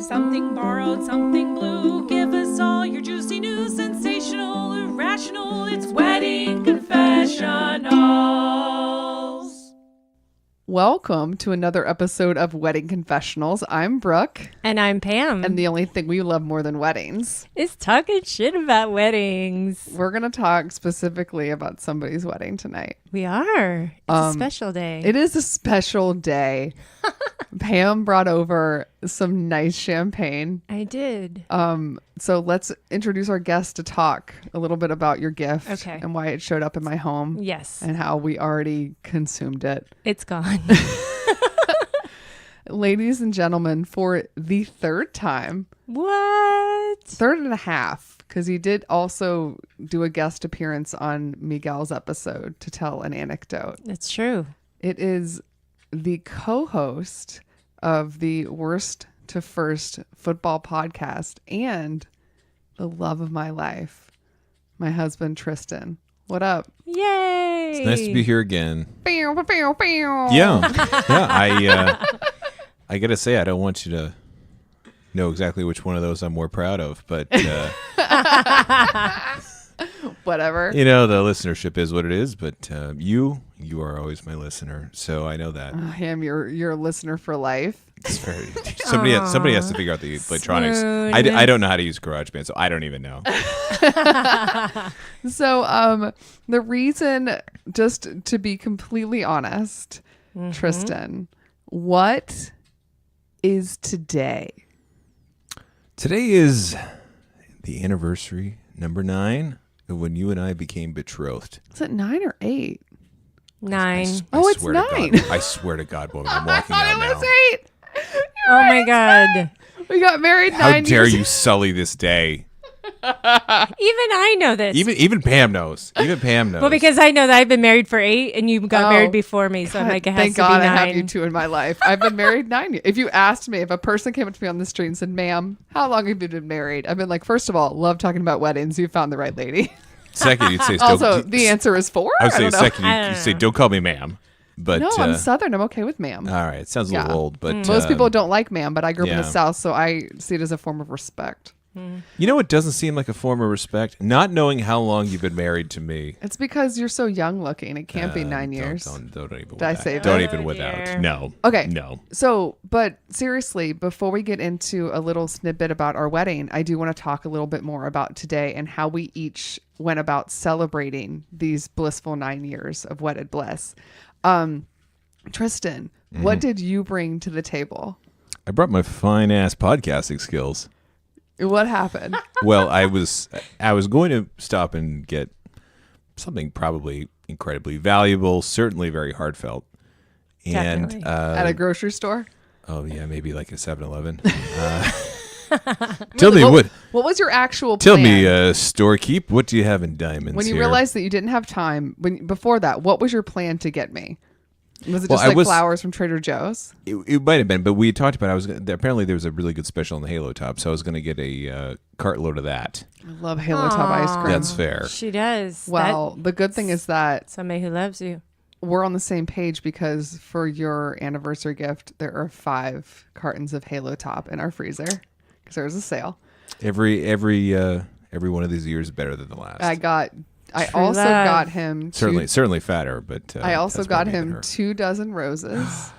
Something borrowed, something blue. Give us all your juicy news, sensational, irrational. It's Wedding Confessionals. Welcome to another episode of Wedding Confessionals. I'm Brooke. And I'm Pam. And the only thing we love more than weddings is talking shit about weddings. We're going to talk specifically about somebody's wedding tonight. We are. It's a special day. It is a special day. Pam brought over some nice champagne. I did. So let's introduce our guest to talk a little bit about your gift and why it showed up in my home. Yes. And how we already consumed it. It's gone. Ladies and gentlemen, for the third time. What? Third and a half, because he did also do a guest appearance on Miguel's episode to tell an anecdote. That's true. It is the co-host of the Worst to First football podcast and the love of my life, my husband, Tristan. What up? Yay! It's nice to be here again. Pew, pew, pew. Yeah. I gotta say, I don't want you to know exactly which one of those I'm more proud of, but whatever. You know, the listenership is what it is, but you are always my listener, so I know that. I am your listener for life. It's very somebody has to figure out the electronics. I don't know how to use GarageBand, so I don't even know. So the reason, just to be completely honest, Tristan, what is today? Today is the anniversary number 9 of when you and I became betrothed. Is it 9 or 8? 9. It's 9. I swear to God, woman, I'm walking out now. It was 8. Oh my God. We got married 9 years. How dare you sully this day? Even I know this. Even Pam knows. Well, because I know that I've been married for 8 and you got married before me, so I'm like, it has thank to be God 9. I have you two in my life. I've been married 9 years. If you asked me, if a person came up to me on the street and said, "Ma'am, how long have you been married?" I've been like, first of all, love talking about weddings. You found the right lady. Second, you'd say, also, the answer is 4. I would say second, you'd say, "Don't call me ma'am." But no, I'm Southern. I'm okay with ma'am. All right, it sounds a little old, but most people don't like ma'am. But I grew up in the South, so I see it as a form of respect. You know what doesn't seem like a form of respect? Not knowing how long you've been married to me. It's because you're so young looking. It can't be 9 years. Don't even. Did I say that? Don't even without. No. Okay. No. So, but seriously, before we get into a little snippet about our wedding, I do want to talk a little bit more about today and how we each went about celebrating these blissful 9 years of wedded bliss. Tristan, what did you bring to the table? I brought my fine ass podcasting skills. What happened? Well, I was going to stop and get something probably incredibly valuable, certainly very heartfelt. And at a grocery store? Oh yeah, maybe like a 7-Eleven. Tell me what was your actual plan? Tell me, storekeep, what do you have in diamonds? When you realized that you didn't have time, before that, what was your plan to get me? Was it just flowers from Trader Joe's? It might have been, but we had talked about apparently there was a really good special on the Halo Top, so I was going to get a cartload of that. I love Halo Top ice cream. That's fair. She does. Well, the good thing is that somebody who loves you. We're on the same page because for your anniversary gift, there are 5 cartons of Halo Top in our freezer because there was a sale. Every one of these years is better than the last. I also got him certainly fatter, but I also got him 2 dozen roses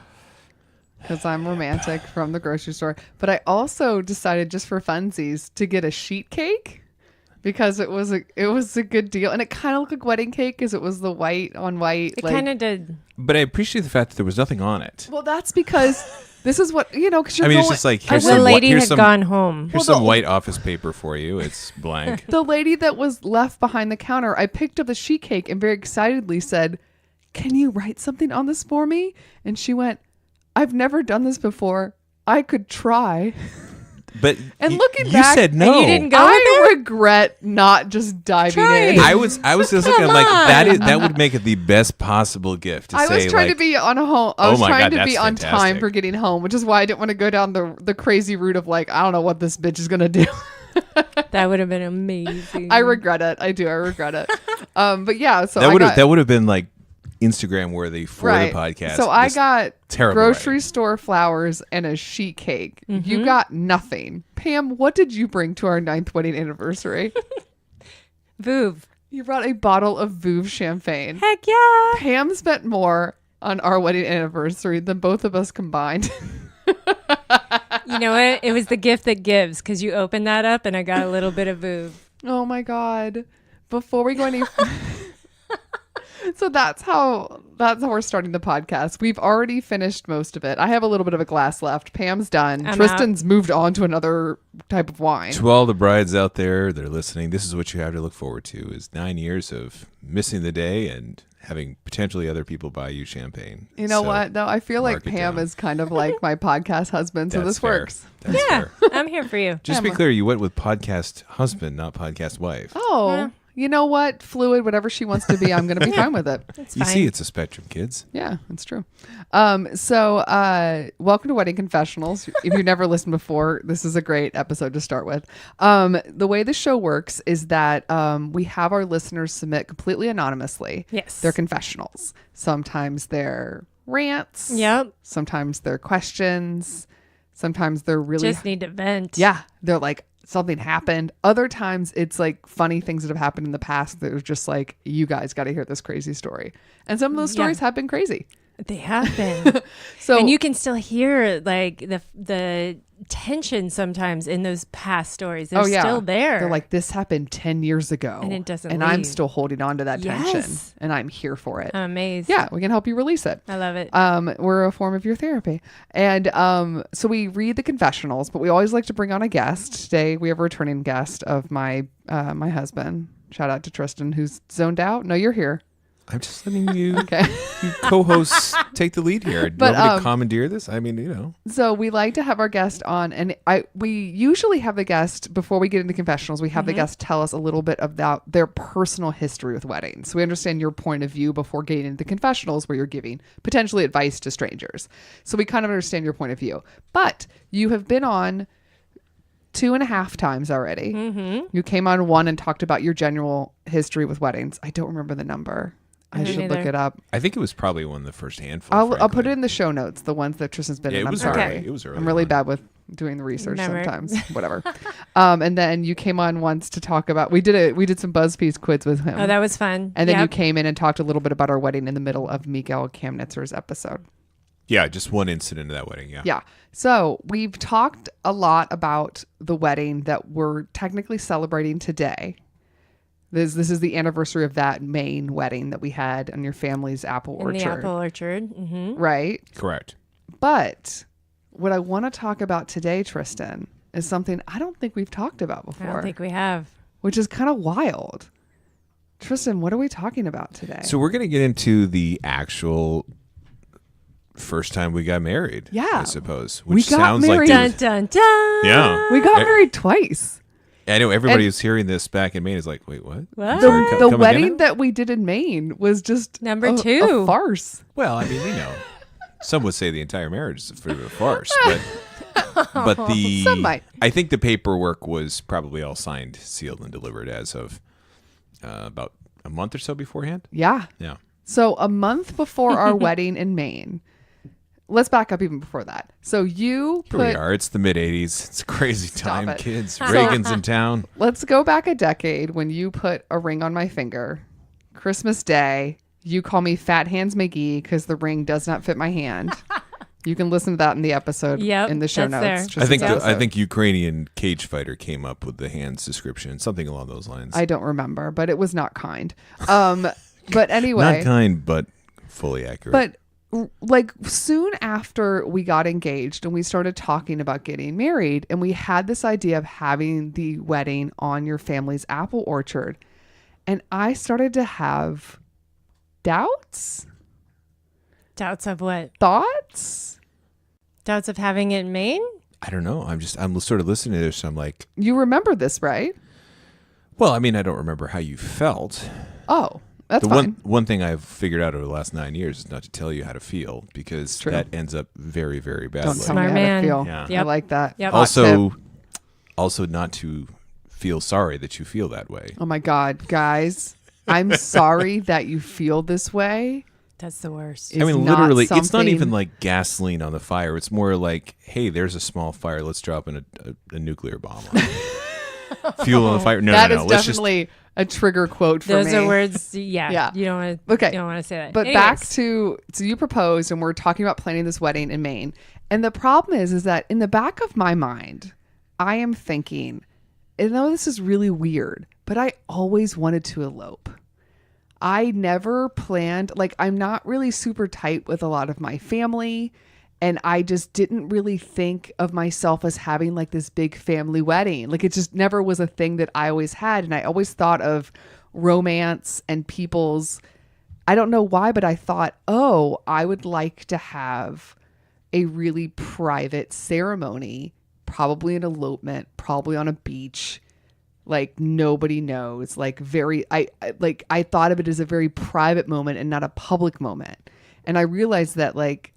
because I'm romantic from the grocery store. But I also decided, just for funsies, to get a sheet cake because it was a good deal, and it kind of looked like wedding cake because it was the white on white. It kind of did. But I appreciate the fact that there was nothing on it. Well, that's because. This is what, because you're it's just like, here's the lady had gone home. Here's some white office paper for you. It's blank. The lady that was left behind the counter, I picked up the sheet cake and very excitedly said, "Can you write something on this for me?" And she went, "I've never done this before. I could try." But looking you back, said no. And you didn't go I regret not just diving in. I was just looking like that would make it the best possible gift. I was trying to be on home. I was trying to be on fantastic. time for getting home, which is why I didn't want to go down the crazy route of like, I don't know what this bitch is gonna do. That would have been amazing. I regret it. I regret it. But yeah, so that would have been like Instagram worthy for Right. the podcast. So I Just got terrible grocery writing. store flowers and a sheet cake. You got nothing. Pam, what did you bring to our 9th wedding anniversary? Vouv. You brought a bottle of Vouv champagne. Heck yeah. Pam spent more on our wedding anniversary than both of us combined. You know what? It was the gift that gives because you opened that up and I got a little bit of Vouv. Oh my God. Before we go any So that's how we're starting the podcast. We've already finished most of it. I have a little bit of a glass left. Pam's done. I'm Tristan's moved on to another type of wine. To all the brides out there that are listening, this is what you have to look forward to: is 9 years of missing the day and having potentially other people buy you champagne. You know So, what, though? I feel like mark it Pam down. is kind of like my podcast husband, so That's this fair. works. That's Yeah, fair. I'm here for you. Just to be Emma. clear, you went with podcast husband, not podcast wife. Oh, Yeah. you know what? Fluid, whatever she wants to be, I'm going to be fine with it. It's You fine. see, it's a spectrum, kids. Yeah, it's true. So welcome to Wedding Confessionals. If you've never listened before, this is a great episode to start with. The way the show works is that we have our listeners submit completely anonymously. Yes. Their confessionals. Sometimes they're rants. Yep. Sometimes they're questions. Sometimes they're really Just need to vent. yeah, they're like something happened. Other times it's like funny things that have happened in the past that are just like, you guys got to hear this crazy story. And some of those stories have been crazy. They have been. So And you can still hear like the tension sometimes in those past stories. They're still there. They're like, this happened 10 years ago. And it doesn't And I'm leave. still holding on to that tension. Yes. And I'm here for it. I'm amazed. Yeah, we can help you release it. I love it. We're a form of your therapy. And so we read the confessionals, but we always like to bring on a guest. Today we have a returning guest of my my husband. Shout out to Tristan, who's zoned out. No, you're here. I'm just letting you, Okay. you co-hosts take the lead here. Do But, you want me to commandeer this? I mean, you know. So we like to have our guest on, and we usually have the guest before we get into confessionals. We have the guest tell us a little bit about their personal history with weddings, so we understand your point of view before getting into confessionals, where you're giving potentially advice to strangers. So we kind of understand your point of view. But you have been on 2.5 times already. You came on one and talked about your general history with weddings. I don't remember the number. I Me should look neither. it up. I think it was probably one of the first handful. I'll put frankly. it in the show notes, the ones that Tristan's been Yeah, in. it I'm was sorry. early. It was early. I'm really on. bad with doing the research Never. sometimes. Whatever. And then you came on once to talk about we did some BuzzFeed quiz with him. Oh, that was fun. and then you Yep. came in and talked a little bit about our wedding in the middle of Miguel Camnitzer's episode. Yeah, just one incident of that wedding. Yeah. Yeah. So we've talked a lot about the wedding that we're technically celebrating today. This is the anniversary of that main wedding that we had on your family's apple in orchard. the apple orchard. Mm-hmm. Right? Correct. But what I want to talk about today, Tristan, is something I don't think we've talked about I before, don't think we have. which is kind of wild. Tristan, what are we talking about today? So we're going to get into the actual first time we got married. Yeah. I suppose. We Which got sounds married- like Dun dun dun. Yeah. we got Eh, married twice. I know everybody And- who's hearing this back in Maine is like, wait, what? What? Sorry, The come again wedding now? that we did in Maine was just Number a 2. a farce. Well, I mean, you know, some would say the entire marriage is a bit of a farce, but the Some might. I think the paperwork was probably all signed, sealed, and delivered as of about a month or so beforehand. Yeah. Yeah. So a month before our wedding in Maine, let's back up even before that. So you Here we put, are. It's the mid '80s. It's a crazy time, it. kids. Reagan's in town. let's go back a decade when you put a ring on my finger. Christmas Day, you call me Fat Hands McGee because the ring does not fit my hand. You can listen to that in the episode Yep, in the show that's notes. there. I think Tristan's I episode. think Ukrainian cage fighter came up with the hands description, something along those lines. I don't remember, but it was not kind. But anyway, Not kind, but fully accurate. but like soon after we got engaged and we started talking about getting married, and we had this idea of having the wedding on your family's apple orchard, and I started to have doubts, Doubts of what? thoughts. Doubts of having it in Maine? I don't know. I'm sort of listening to this. So I'm like, You remember this, right? well, I mean, I don't remember how you felt. Oh, that's The fine. one thing I've figured out over the last 9 years is not to tell you how to feel, because True. that ends up very, very badly. Don't tell Smart me how man. to feel. Yeah. I Yep. like that. Yep. Hot tip. Also not to feel sorry that you feel that way. Oh my God, guys. I'm sorry that you feel this way. That's the worst. is not literally, it's not something- even like gasoline on the fire. It's more like, hey, there's a small fire. Let's drop in a nuclear bomb on it. Fuel on the fire. No, that no, is no. Let's definitely a trigger quote for Those me. are words. Yeah. Yeah. You don't want to. Okay. You don't want to say that. But Anyways. back to so you proposed, and we're talking about planning this wedding in Maine. And the problem is that in the back of my mind, I am thinking, I know this is really weird, but I always wanted to elope. I never planned, like, I'm not really super tight with a lot of my family. And I just didn't really think of myself as having like this big family wedding. Like, it just never was a thing that I always had. And I always thought of romance and people's, I don't know why, but I thought, oh, I would like to have a really private ceremony, probably an elopement, probably on a beach. Like, nobody knows, like I thought of it as a very private moment and not a public moment. And I realized that like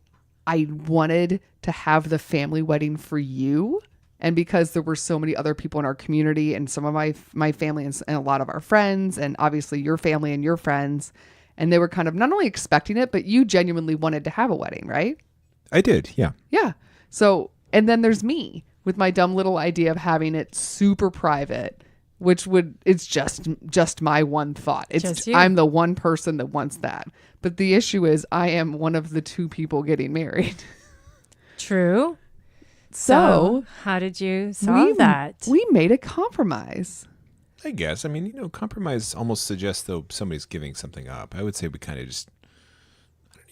I wanted to have the family wedding for you. And because there were so many other people in our community and some of my family and a lot of our friends, and obviously your family and your friends, and they were kind of not only expecting it, but you genuinely wanted to have a wedding, right? I did, yeah. Yeah. So, and then there's me with my dumb little idea of having it super private, which it's just my one thought. Just you. I'm the one person that wants that. But the issue is I am one of the two people getting married. True. So how did you solve that? We made a compromise. I guess. I mean, compromise almost suggests though somebody's giving something up. I would say we kind of just,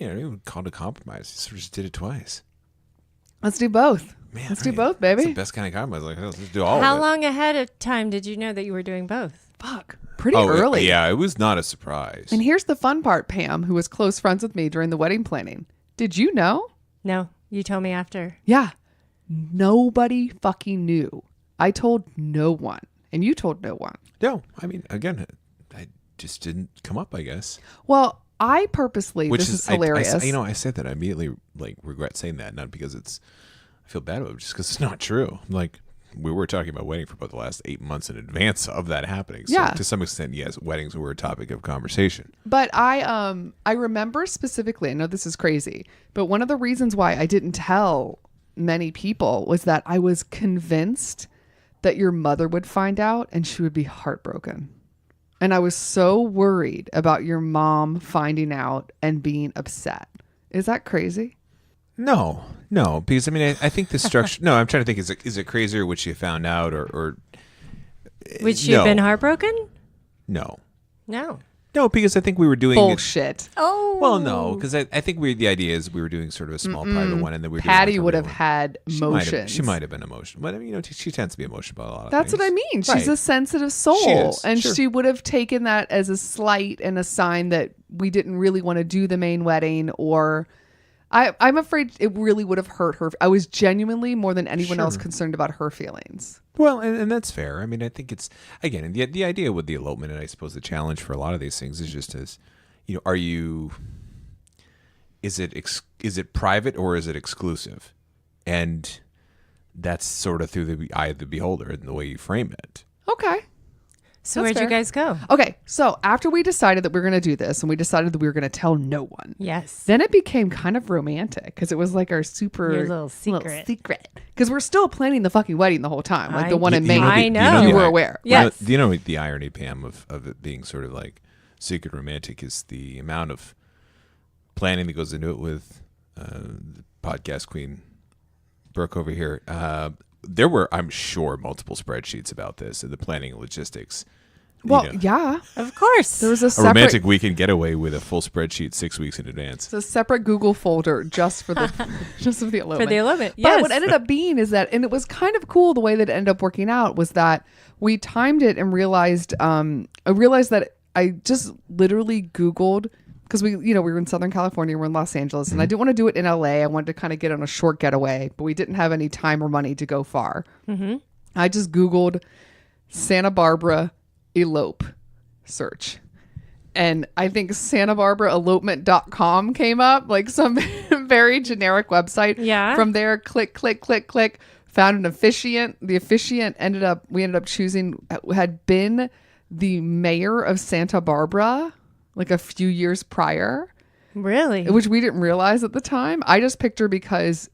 I don't even call it a compromise. Sort of just did it twice. Let's do both. Man, Let's do both, baby. It's the best kind of compromise. Like, let's just do all How of it. long ahead of time did you know that you were doing both? Fuck. Pretty early. Yeah, it was not a surprise. And here's the fun part, Pam, who was close friends with me during the wedding planning. Did you know? No, you told me after. Yeah. Nobody fucking knew. I told no one. And you told no one. No, I mean, again, I just didn't come up, I guess. Well, I purposely, Which this is hilarious. I said that. I immediately regret saying that, not because I feel bad about it, just because it's not true. Like, we were talking about wedding for about the last 8 months in advance of that happening. So Yeah. to some extent, yes, weddings were a topic of conversation. But I remember specifically, I know this is crazy, but one of the reasons why I didn't tell many people was that I was convinced that your mother would find out and she would be heartbroken. And I was so worried about your mom finding out and being upset. Is that crazy? No, because I mean, I think the structure. No, I'm trying to think. Is it crazier what she found out, or Would she have been heartbroken? No, because I think we were doing Bullshit. Oh. Well, no, because I think the idea is we were doing sort of a small private one, and then we were Patty doing like a would real have one. had emotions. She might have been emotional, but I mean, she tends to be emotional about a lot of That's things. what I mean. She's Right. a sensitive soul. She is, And sure. she would have taken that as a slight and a sign that we didn't really want to do the main wedding, or I'm afraid it really would have hurt her. I was genuinely, more than anyone else, concerned about her feelings. Well, and that's fair. I mean, I think it's, again, the idea with the elopement, and I suppose the challenge for a lot of these things is just as, is it private or is it exclusive? And that's sort of through the eye of the beholder and the way you frame it. Okay. So That's where'd fair. you guys go? Okay. So after we decided that we were going to do this and we decided that we were going to tell no one, Yes. then it became kind of romantic because it was like our super Your little secret. Because we're still planning the fucking wedding the whole time. Like the one in Maine. I know. You were aware. Yes. Do you know the irony, Pam, of it being sort of like secret romantic is the amount of planning that goes into it with the podcast queen, Brooke over here. There were, I'm sure, multiple spreadsheets about this and the planning and logistics. Well, yeah. Of course. There was a A separate romantic weekend getaway with a full spreadsheet 6 weeks in advance. It's a separate Google folder just for the just for the elopement. For the elopement, But yes. what ended up being is that, and it was kind of cool the way that it ended up working out, was that we timed it and realized I realized that I just literally Googled, because we were in Southern California, we're in Los Angeles, and I didn't want to do it in LA. I wanted to kind of get on a short getaway, but we didn't have any time or money to go far. Mm-hmm. I just Googled Santa Barbara elope search. And I think SantaBarbaraElopement.com came up, like some very generic website. Yeah. From there, click, found an officiant. The officiant we ended up choosing, had been the mayor of Santa Barbara like a few years prior. Really? which we didn't realize at the time. I just picked her because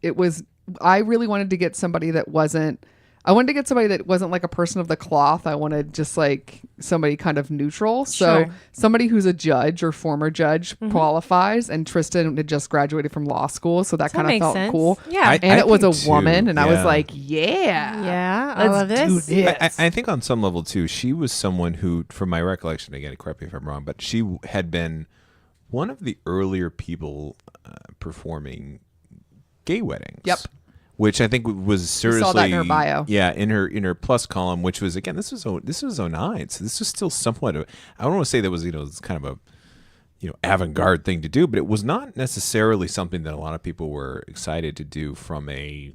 I really wanted to get somebody that wasn't like a person of the cloth. I wanted just like somebody kind of neutral. So Sure. somebody who's a judge or former judge qualifies, and Tristan had just graduated from law school. So that kind of makes felt sense. cool. Yeah. And it was a think too, woman, and I was yeah. like, yeah. Yeah, I love let's do this. this. I think on some level too, she was someone who, from my recollection, again, correct me if I'm wrong, but she had been one of the earlier people performing gay weddings. Yep. Which I think was seriously saw that in her bio. Yeah, in her plus column, which was again this was 09, so this was still somewhat of, I don't want to say that was it's kind of a avant-garde thing to do, but it was not necessarily something that a lot of people were excited to do from a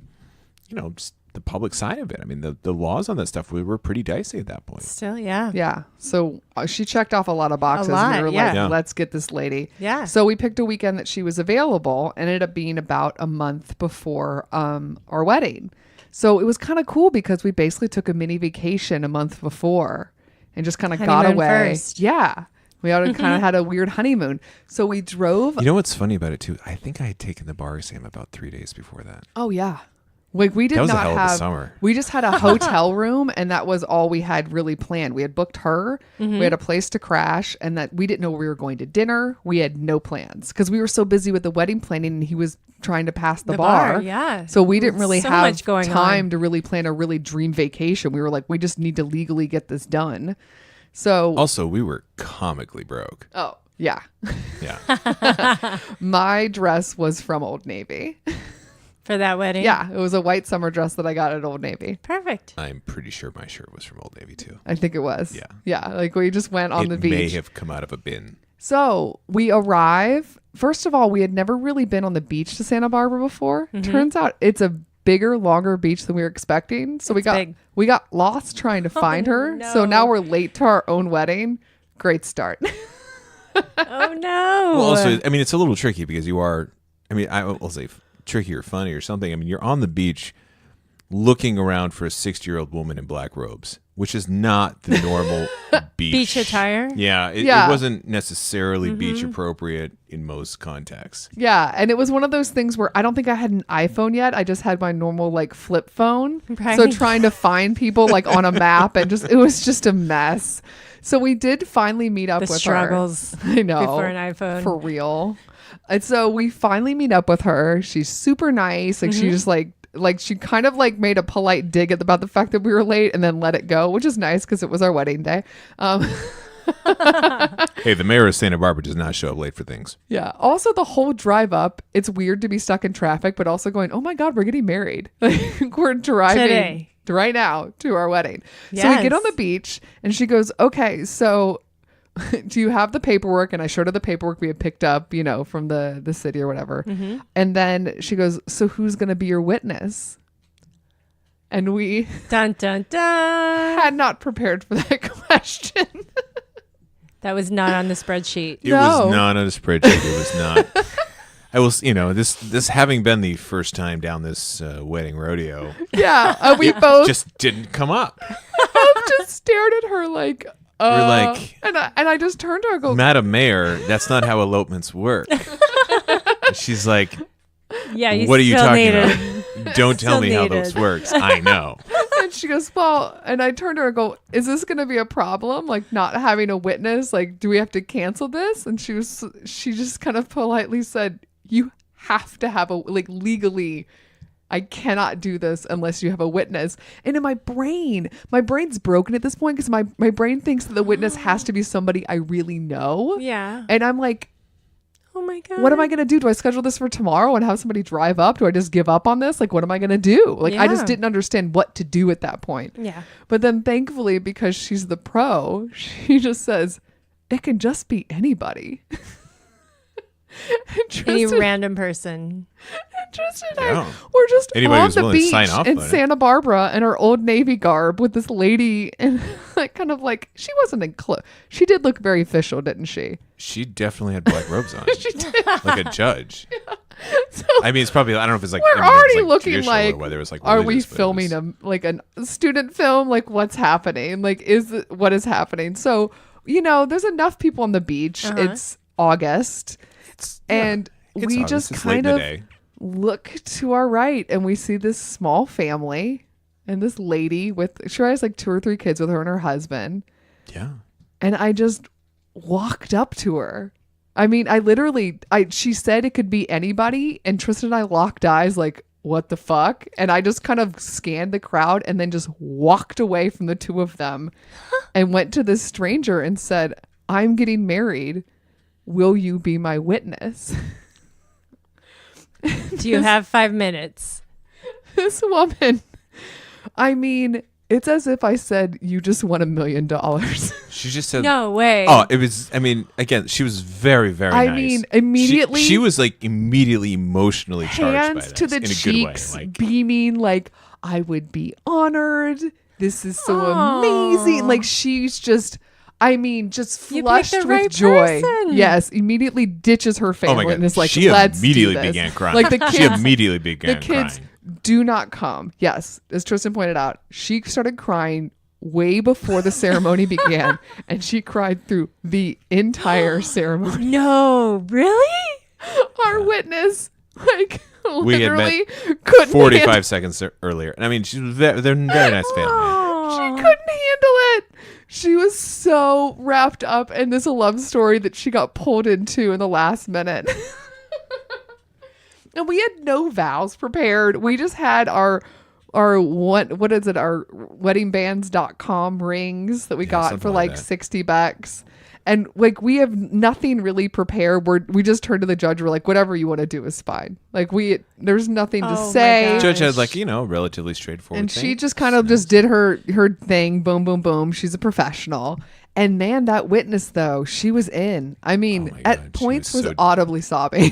just the public side of it. I mean, the laws on that stuff were pretty dicey at that point. Still, yeah. Yeah. So she checked off a lot of boxes. lot, and we were yeah. like, Yeah. let's get this lady. Yeah. So we picked a weekend that she was available, and it ended up being about a month before our wedding. So it was kind of cool because we basically took a mini vacation a month before and just kind of got Honeymoon away. first. Yeah. We kind of had a weird honeymoon. So we drove. You know what's funny about it too? I think I had taken the bar exam about 3 days before that. Oh, yeah. Like we did That was a not hell of a have summer. We just had a hotel room, and that was all we had really planned. We had booked her, we had a place to crash, and that we didn't know we were going to dinner. We had no plans because we were so busy with the wedding planning, and he was trying to pass the bar. Yeah. So we didn't really So have much going time on. to really plan a really dream vacation. We were like, we just need to legally get this done. So Also, we were comically broke. oh yeah, Yeah. my dress was from Old Navy. For that wedding? Yeah, it was a white summer dress that I got at Old Navy. Perfect. I'm pretty sure my shirt was from Old Navy too. I think it was. Yeah. Yeah. Like we just went on the It beach. may have come out of a bin. So we arrive. First of all, we had never really been on the beach to Santa Barbara before. Turns out it's a bigger, longer beach than we were expecting. So big. we got lost trying to find her. no. So now we're late to our own wedding. Great start. Oh, no. Well, also, I mean, it's a little tricky because you are, I mean, I will say tricky or funny or something. I mean, you're on the beach looking around for a 60-year-old woman in black robes, which is not the normal Beach attire? Yeah, it wasn't necessarily beach appropriate in most contexts. Yeah. And it was one of those things where I don't think I had an iPhone yet. I just had my normal like flip phone. Right. So trying to find people like on a map and it was just a mess. So we did finally meet up The with struggles her. I know. before an iPhone. For real. And so we finally meet up with her. She's super nice. Like she just like she kind of like made a polite dig about the fact that we were late and then let it go, which is nice because it was our wedding day. Hey, the mayor of Santa Barbara does not show up late for things. Yeah. Also, the whole drive up, it's weird to be stuck in traffic, but also going, oh my God, we're getting married. Like, we're driving Today. right now to our wedding. So we get on the beach and she goes, okay, so do you have the paperwork? And I showed her the paperwork we had picked up, from the city or whatever. And then she goes, so who's going to be your witness? And we Dun, dun, dun. had not prepared for that question. That was not on the spreadsheet. It No. was not on a spreadsheet. It was not. I was, this having been the first time down this wedding rodeo, Yeah. We both just didn't come up. just stared at her like, We're like, and I just turned to her and go, Madam Mayor, that's not how elopements work. And she's like, Yeah, you what are you still talking need about? it. Don't tell Still me how needed. this works. I know. and she goes, well, and I turned to her and go, is this going to be a problem? Like not having a witness? Like, do we have to cancel this? And she just kind of politely said, you have to have legally, I cannot do this unless you have a witness. And in my brain's broken at this point because my brain thinks that the witness has to be somebody I really know. Yeah. And I'm like, Oh my God. what am I going to do? Do I schedule this for tomorrow and have somebody drive up? Do I just give up on this? Like, what am I going to do? Like, I just Yeah. didn't understand what to do at that point. Yeah. But then thankfully, because she's the pro, she just says, it can just be anybody. And Any Tristan, random person. Tristan and Yeah. I were just Anybody on who's the willing to beach sign off in on it. Santa Barbara in her Old Navy garb with this lady. And like, kind of like, she wasn't in clothes. She did look very official, didn't she? She definitely had black robes on, She did. like a judge. So, I mean, it's probably, I don't know if it's like, we're I mean, if it's, already looking traditional or like, whether it's like are we religious, but it filming was- a student film? Like, what's happening? Like, what is happening? So, there's enough people on the beach. Uh-huh. It's August. And we just kind of look to our right and we see this small family and this lady she has like 2 or 3 kids with her and her husband. Yeah. And I just walked up to her. I mean, she said it could be anybody, and Tristan and I locked eyes like, what the fuck? And I just kind of scanned the crowd and then just walked away from the 2 of them and went to this stranger and said, I'm getting married. Will you be my witness? Do you have 5 minutes? This woman, I mean, it's as if I said, you just won $1 million. She just said, no way. Oh, it was, I mean, again, she was very, very nice. I mean, immediately. She was like immediately emotionally charged by hands this to the in a cheeks, good way. Like, beaming like, I would be honored. This is so amazing. Like, she's just, I mean, just flushed with right joy. person. Yes, immediately ditches her family oh my God. and is like, she let's immediately do this. began crying. Like the kids, she immediately began the kids crying. do not come. Yes, as Tristan pointed out, she started crying way before the ceremony began, and she cried through the entire ceremony. No, really? Our witness, like, We had literally couldn't 45 handle- seconds earlier. And I mean, they're a very nice family. She couldn't handle it. She was so wrapped up in this love story that she got pulled into in the last minute. And we had no vows prepared. We just had our weddingbands.com rings that we got for like $60. And like, we have nothing really prepared. We just turned to the judge. We're like, whatever you want to do is fine. Like, there's nothing to say. my Judge had like, relatively straightforward And thing. she just kind of just did her thing. Boom, boom, boom. She's a professional. And man, that witness though, she was in. I mean, my at God, points she was was so- audibly sobbing.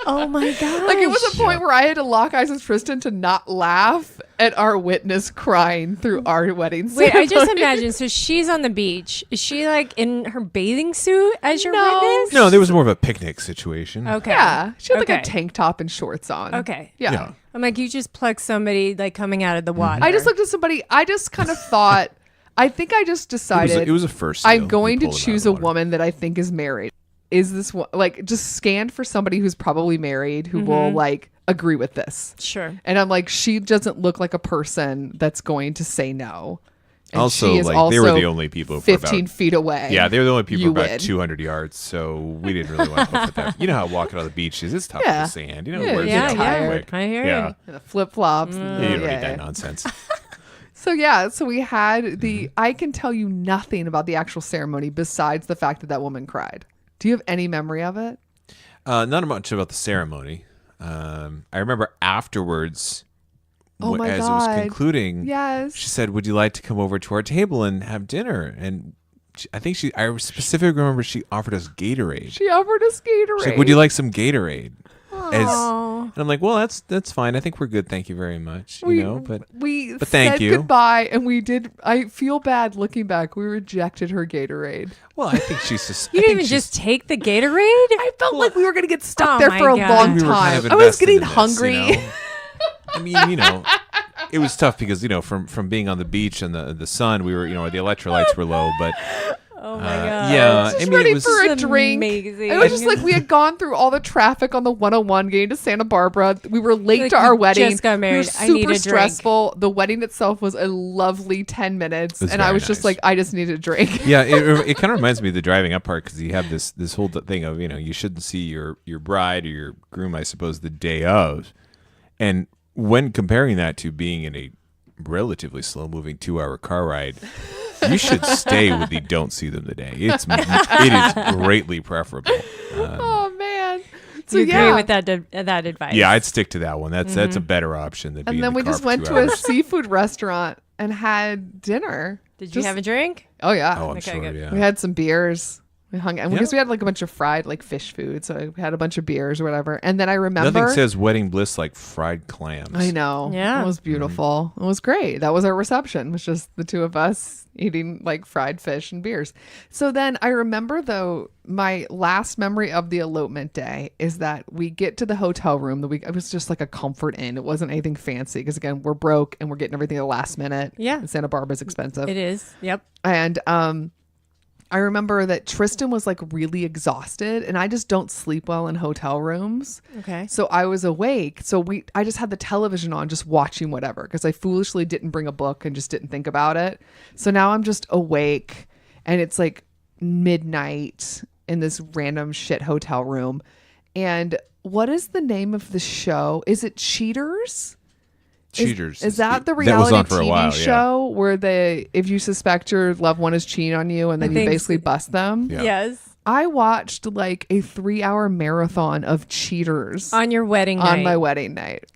Oh my god! Like, it was a point where I had to lock eyes with Tristan to not laugh at our witness crying through our wedding ceremony. Wait, I just imagine. So she's on the beach. Is she like in her bathing suit as your No. witness? No, there was more of a picnic situation. Okay. Yeah, she had like a Okay. tank top and shorts on. Okay. Yeah. Yeah. I'm like, you just plucked somebody like coming out of the water. I just looked at somebody. I just kind of thought. I think I just decided It was a first. I'm deal. going We to pulled it out choose of a the water. woman that I think is married. Is this one like just scanned for somebody who's probably married who will like agree with this? Sure. And I'm like, she doesn't look like a person that's going to say no. And Also, she is like, they were the only people for 15 about, feet away. Yeah, they were the only people You about win. 200 yards, so we didn't really want to look at that. You know how walking on the beach is? It's tough Yeah. with the sand. You know, Yeah, where's yeah, it yeah. quick. I hear Yeah. you. And the flip flops. You don't need that nonsense. So yeah, so we had I can tell you nothing about the actual ceremony besides the fact that woman cried. Do you have any memory of it? Not much about the ceremony. I remember afterwards, Oh my as God. it was concluding, Yes. she said, "Would you like to come over to our table and have dinner?" And I specifically remember she offered us Gatorade. She offered us Gatorade. She's like, "Would you like some Gatorade?" Oh. And I'm like, "Well, that's fine. I think we're good. Thank you very much." But we but thank said you. goodbye, and we did. I feel bad looking back. We rejected her Gatorade. well, I think she's just. You I didn't think even she's- just take the Gatorade? I felt like we were gonna get stuck Oh there my for a God. long we were kind time. of I was invested getting in this, hungry. you know? I mean, it was tough because from being on the beach and the sun, we were the electrolytes were low, but Oh my god. yeah, Just I mean ready it was. for a This is drink. amazing. It was just like we had gone through all the traffic on the 101 getting to Santa Barbara. We were late Like, to our we wedding. just got married. We were I need a super drink. stressful. The wedding itself was a lovely 10 minutes, It was and I very was just nice. like, I just need a drink. Yeah, it kind of reminds me of the driving up part because you have this whole thing of you shouldn't see your bride or your groom, I suppose, the day of, and when comparing that to being in a relatively slow moving 2-hour car ride, you should stay with the don't see them today. It is greatly preferable. Oh man! So You agree yeah, with that advice? Yeah, I'd stick to that one. That's a better option than being and then in we the car just for went 2 to a hours. seafood restaurant and had dinner. Did you have a drink? Oh yeah. Oh, I'm Okay, sure. good. Yeah. We had some beers. We hung and Yeah. because we had like a bunch of fried like fish food, so we had a bunch of beers or whatever. And then I remember Nothing says wedding bliss like fried clams. I know. Yeah. It was beautiful. It was great. That was our reception. It was just the two of us eating like fried fish and beers. So then I remember though, my last memory of the elopement day is that we get to the hotel room it was just like a comfort inn. It wasn't anything fancy because again, we're broke and we're getting everything at the last minute. Yeah. And Santa Barbara's expensive. It is. Yep. And I remember that Tristan was like really exhausted, and I just don't sleep well in hotel rooms. Okay. So I was awake. So I just had the television on, just watching whatever, because I foolishly didn't bring a book and just didn't think about it. So now I'm just awake, and it's like midnight in this random shit hotel room. And what is the name of the show? Is it Cheaters? Cheaters. Is that the reality that was on for a TV while, show where if you suspect your loved one is cheating on you and then you basically bust them? Yeah. Yes. I watched like a 3-hour marathon of Cheaters On your wedding night. on my wedding night.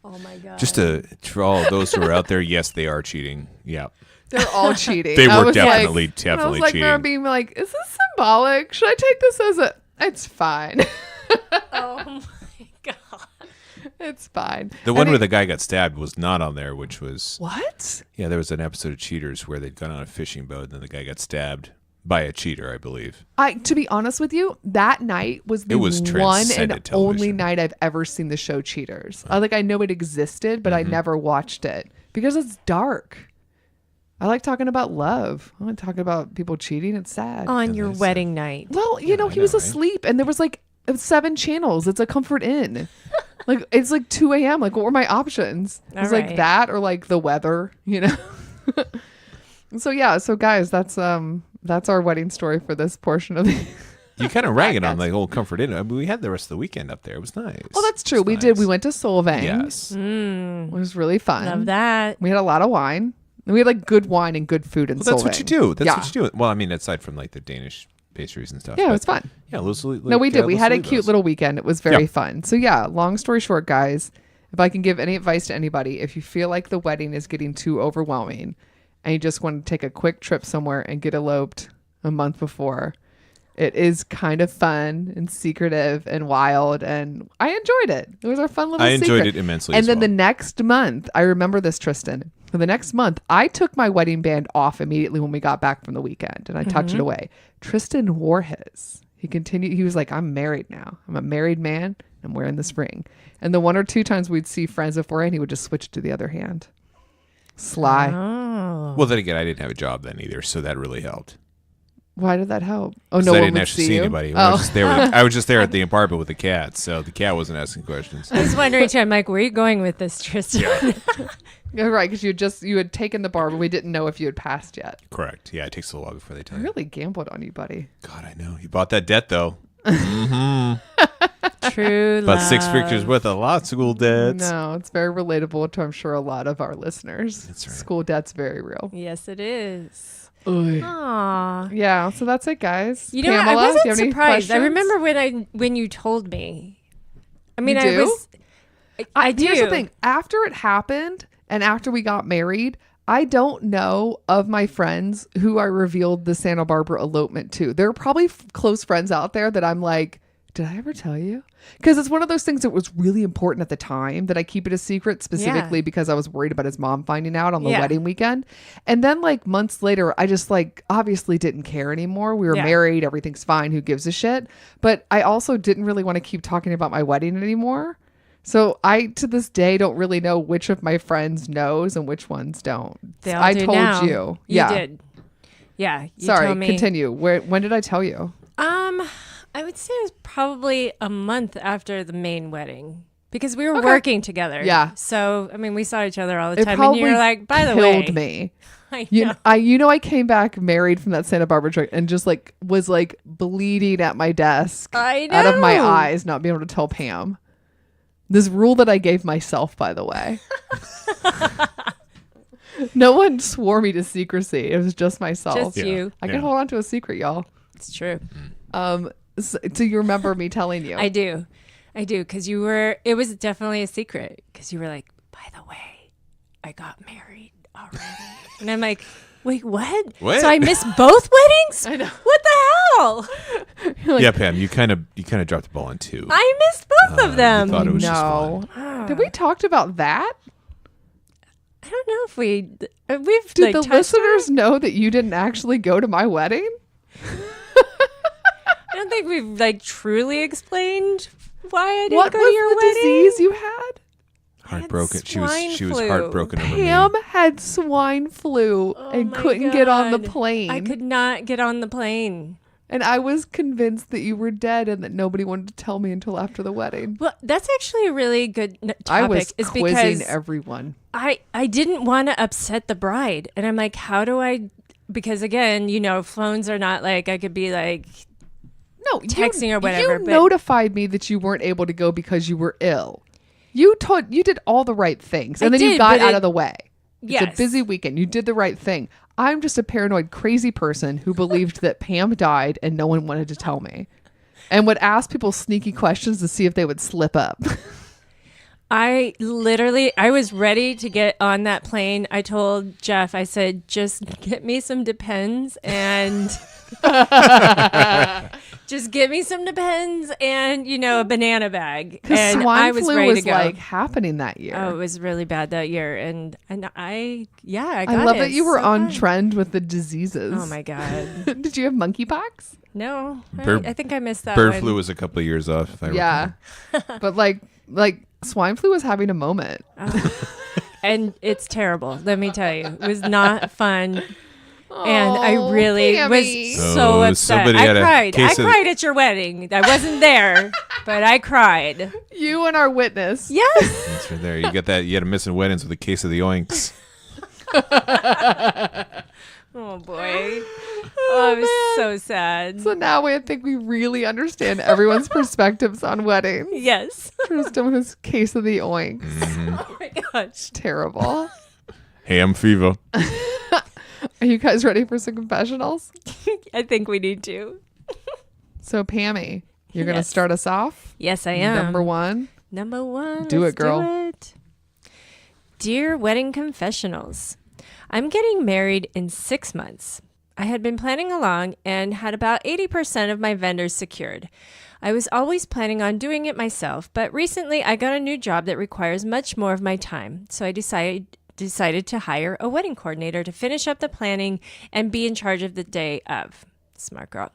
Oh my God. Just for all those who are out there, yes, they are cheating. Yeah. They're all cheating. They I were was definitely I was like, cheating. being like, is this symbolic? Should I take this as it's fine. Oh my God. It's fine. The one where the guy got stabbed was not on there, which was... What? Yeah, there was an episode of Cheaters where they'd gone on a fishing boat and then the guy got stabbed by a cheater, I believe. To be honest with you, that night was the one and transcendent television. only night I've ever seen the show Cheaters. I know it existed, but I never watched it because it's dark. I like talking about love. I like talking about people cheating. It's sad. On your wedding night. Well, he was asleep and there was like 7 channels. It's a Comfort Inn. Like, it's like 2 a.m. Like, what were my options? It was like that or like the weather, So yeah. So guys, that's our wedding story for this portion of the... You kind of ragged on the old Comfort Inn. I mean, we had the rest of the weekend up there. It was nice. Oh, that's true. We did. We went to Solvang. Yes. It was really fun. Love that. We had a lot of wine. And we had like good wine and good food in Solvang. That's what you do. That's what you do. Well, I mean, aside from like the Danish pastries and stuff. Yeah, it was fun. Yeah, No, we did. We had a cute little weekend. It was very fun. So yeah, long story short, guys, if I can give any advice to anybody, if you feel like the wedding is getting too overwhelming and you just want to take a quick trip somewhere and get eloped a month before, it is kind of fun and secretive and wild, and I enjoyed it. It was our fun little secret. I enjoyed it immensely. And then the next month, I remember this, Tristan. For the next month, I took my wedding band off immediately when we got back from the weekend, and I tucked it away. Tristan wore his. He continued. He was like, "I'm married now. I'm a married man. I'm wearing this ring." And the 1 or 2 times we'd see friends beforehand, he would just switch to the other hand. Sly. Oh. Well, then again, I didn't have a job then either, so that really helped. Why did that help? Oh, no one I didn't would actually see see you? anybody. Oh. I was just there at the apartment with the cat, so the cat wasn't asking questions. I was wondering too. I'm like, where are you going with this, Tristan? Yeah, right, because you had taken the bar, but we didn't know if you had passed yet. Correct. Yeah, it takes a while before they tell I you. really gambled on you, buddy. God, I know. You bought that debt, though. True About love. 6 figures worth of lot school debts. No, it's very relatable to, I'm sure, a lot of our listeners. That's right. School debt's very real. Yes, it is. Oy. Aww. Yeah, so that's it, guys. You know, Pamela, I do you wasn't have any surprised. I questions? remember when you told me. I mean, You I do? was. I do. Here's the thing. After it happened and after we got married, I don't know of my friends who I revealed the Santa Barbara elopement to. There are probably close friends out there that I'm like, did I ever tell you? Because it's one of those things that was really important at the time that I keep it a secret specifically because I was worried about his mom finding out on the wedding weekend. And then like months later, I just like obviously didn't care anymore. We were married. Everything's fine. Who gives a shit? But I also didn't really want to keep talking about my wedding anymore. So I, to this day, don't really know which of my friends knows and which ones don't. I told now. you. You did. Yeah. You Sorry, told me. continue. When did I tell you? I would say it was probably a month after the main wedding because we were working together. Yeah. So, I mean, we saw each other all the It time. And probably you're like, by the way. killed me. I know. I came back married from that Santa Barbara trip and just like was like bleeding at my desk out of my eyes, not being able to tell Pam. This rule that I gave myself, by the way. No one swore me to secrecy. It was just myself. Just you. I can hold on to a secret, y'all. It's true. So you remember me telling you? I do. Because it was definitely a secret. Because you were like, by the way, I got married already. And I'm like, wait, what? What? So I missed both weddings? I know. What the hell? Like, Yeah, Pam, you kind of dropped the ball on 2. I missed both of them. You thought it was just no. fun. Did we talked about that? I don't know if we've Did like, the touched listeners know that you didn't actually go to my wedding? I don't think we've like truly explained why I didn't What go was to your the wedding. disease you had? Heartbroken. She was swine flu. heartbroken over me. Pam had swine flu and my couldn't get on the God. plane. I could not get on the plane. And I was convinced that you were dead and that nobody wanted to tell me until after the wedding. Well, that's actually a really good topic. I was is quizzing because everyone. I didn't want to upset the bride. And I'm like, how do I? Because again, phones are not like I could be like, No, texting or whatever, You but- notified me that you weren't able to go because you were ill. You did all the right things, and I then you did, got but out of the way. It's Yes. a busy weekend. You did the right thing. I'm just a paranoid, crazy person who believed that Pam died and no one wanted to tell me, and would ask people sneaky questions to see if they would slip up. I was ready to get on that plane. I told Jeff, I said, just get me some Depends and just get me some Depends and, a banana bag. Because And swine I was flu ready was to go. like happening that year. Oh, it was really bad that year. And I got I love it. that you were So on fun. trend with the diseases. Oh my God. Did you have monkeypox? No, Bird- I think I missed that Bird one. flu was a couple of years off. If I Yeah, but like swine flu was having a moment. And it's terrible. Let me tell you, it was not fun. And I really Pammy. was so Oh, upset. somebody I had a cried. I case of- cried at your wedding. I wasn't there, but I cried. You and our witness. Yes. That's right there. You got that. You had a missing weddings with a case of the oinks. Oh boy. Oh, I was so sad. So now I think we really understand everyone's perspectives on weddings. Yes. Tristan with his case of the oinks. Oh my gosh. Terrible. Ham fever. Are you guys ready for some confessionals? I think we need to. So Pammy, you're gonna Yes. start us off. Yes, I am. Number one. Number one. Do let's it, girl. Do it. Dear Wedding Confessionals, I'm getting married in 6 months. I had been planning along and had about 80% of my vendors secured. I was always planning on doing it myself, but recently I got a new job that requires much more of my time, so I decided to hire a wedding coordinator to finish up the planning and be in charge of the day of. Smart girl.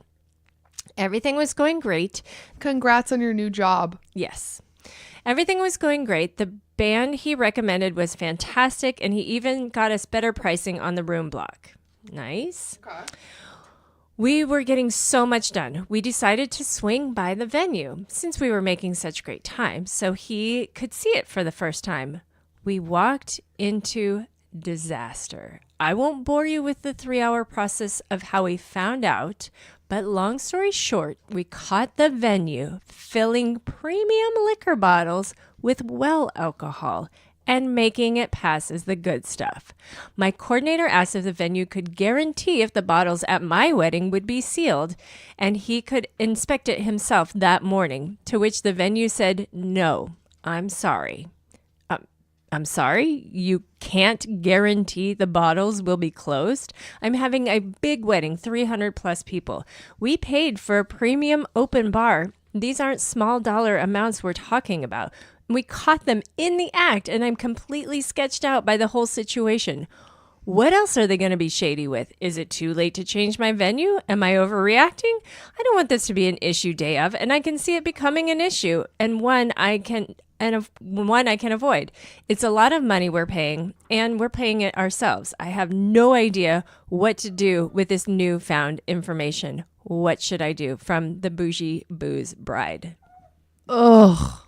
Everything was going great. Congrats on your new job. Yes. Everything was going great. The band he recommended was fantastic, and he even got us better pricing on the room block. Nice. Okay. We were getting so much done. We decided to swing by the venue since we were making such great time, so he could see it for the first time. We walked into disaster. I won't bore you with the 3-hour process of how we found out, but long story short, we caught the venue filling premium liquor bottles with well alcohol and making it pass as the good stuff. My coordinator asked if the venue could guarantee if the bottles at my wedding would be sealed, and he could inspect it himself that morning, to which the venue said, "No, I'm sorry." I'm sorry, you can't guarantee the bottles will be closed? I'm having a big wedding, 300 plus people. We paid for a premium open bar. These aren't small dollar amounts we're talking about. We caught them in the act, and I'm completely sketched out by the whole situation. What else are they going to be shady with? Is it too late to change my venue? Am I overreacting? I don't want this to be an issue day of, and I can see it becoming an issue, and one I can avoid. It's a lot of money we're paying, and we're paying it ourselves. I have no idea what to do with this newfound information. What should I do? From the Bougie Booze Bride. Ugh.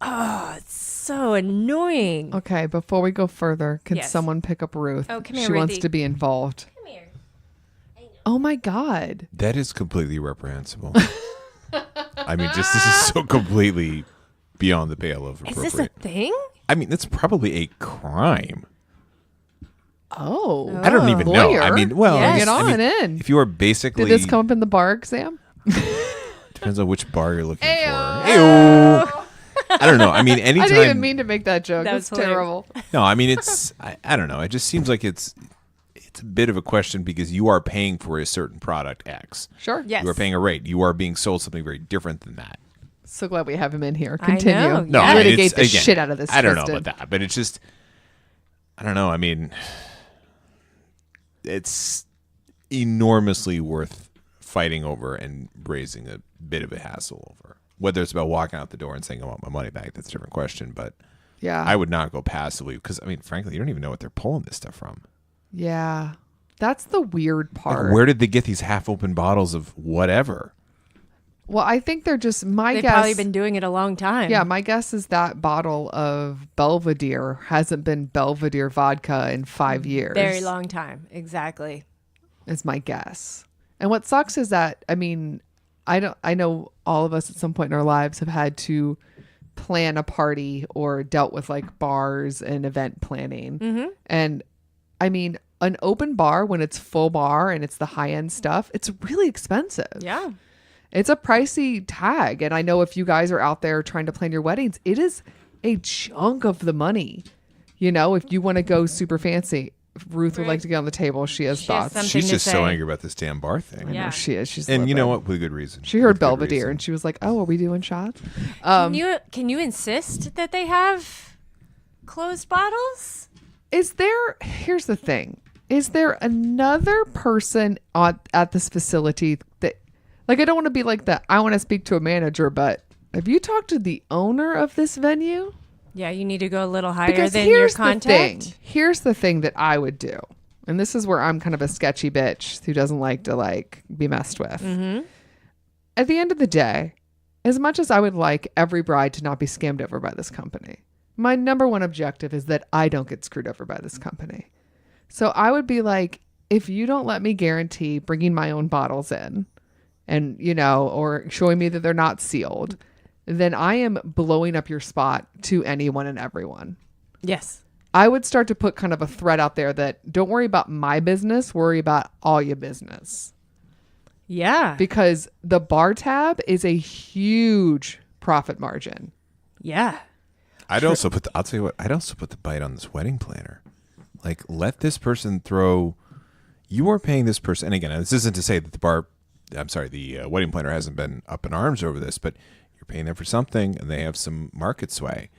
Oh, it's so annoying. Okay, before we go further, can Yes. someone pick up Ruth? Oh, come here, She wants Ruthie. to be involved. Come here. Oh my God. That is completely reprehensible. I mean, just this is so completely beyond the pale of Is appropriate. this a thing? I mean, that's probably a crime. Oh. I don't even know. Lawyer. I mean, well, Yes. Get I on mean, in. if you are basically Did this come up in the bar exam? depends on which bar you're looking Ayo. for. Ayo. I don't know. I mean, I anytime. didn't even mean to make that joke. That That's was hilarious. terrible. No, I mean it's. I don't know. It just seems like it's a bit of a question because you are paying for a certain product X. Sure. Yes. You are paying a rate. You are being sold something very different than that. So glad we have him in here. I Continue. know. No, Yeah. I mean, Litigate it's, the again, shit out of this. I don't know Tristan. about that, but it's just. I don't know. I mean, it's enormously worth fighting over and raising a bit of a hassle over. Whether it's about walking out the door and saying I want my money back, that's a different question. But Yeah. I would not go passively because, I mean, frankly, you don't even know what they're pulling this stuff from. Yeah. That's the weird part. Like, where did they get these half-open bottles of whatever? Well, I think they're just, They've probably been doing it a long time. Yeah, my guess is that bottle of Belvedere hasn't been Belvedere vodka in 5 years. Very long time. Exactly. Is my guess. And what sucks is that, I mean, I know all of us at some point in our lives have had to plan a party or dealt with like bars and event planning. Mm-hmm. And I mean, an open bar when it's full bar and it's the high end stuff, it's really expensive. Yeah. It's a pricey tag. And I know if you guys are out there trying to plan your weddings, it is a chunk of the money. You know, if you want to go super fancy, Ruth would like to get on the table. She has thoughts. something She's to just so say. angry about this damn bar thing. I know Yeah. she is. She's And you know livid. what? With good reason. She heard With good Belvedere reason. and she was like, "Oh, are we doing shots?" Can you insist that they have closed bottles? Here's the thing. Is there another person at this facility that, like, I don't want to be like that. I want to speak to a manager, but have you talked to the owner of this venue? Yeah, you need to go a little higher Because than your here's the contact. thing. Here's the thing that I would do. And this is where I'm kind of a sketchy bitch who doesn't like to like be messed with. Mm-hmm. At the end of the day, as much as I would like every bride to not be scammed over by this company, my number one objective is that I don't get screwed over by this company. So I would be like, if you don't let me guarantee bringing my own bottles in and, you know, or showing me that they're not sealed, then I am blowing up your spot to anyone and everyone. Yes. I would start to put kind of a threat out there that don't worry about my business, worry about all your business. Yeah. Because the bar tab is a huge profit margin. Yeah. I'll tell you what, I'd also put the bite on this wedding planner. Like, let this person you are paying this person, and again, this isn't to say that the wedding planner hasn't been up in arms over this, but you're paying them for something and they have some market sway.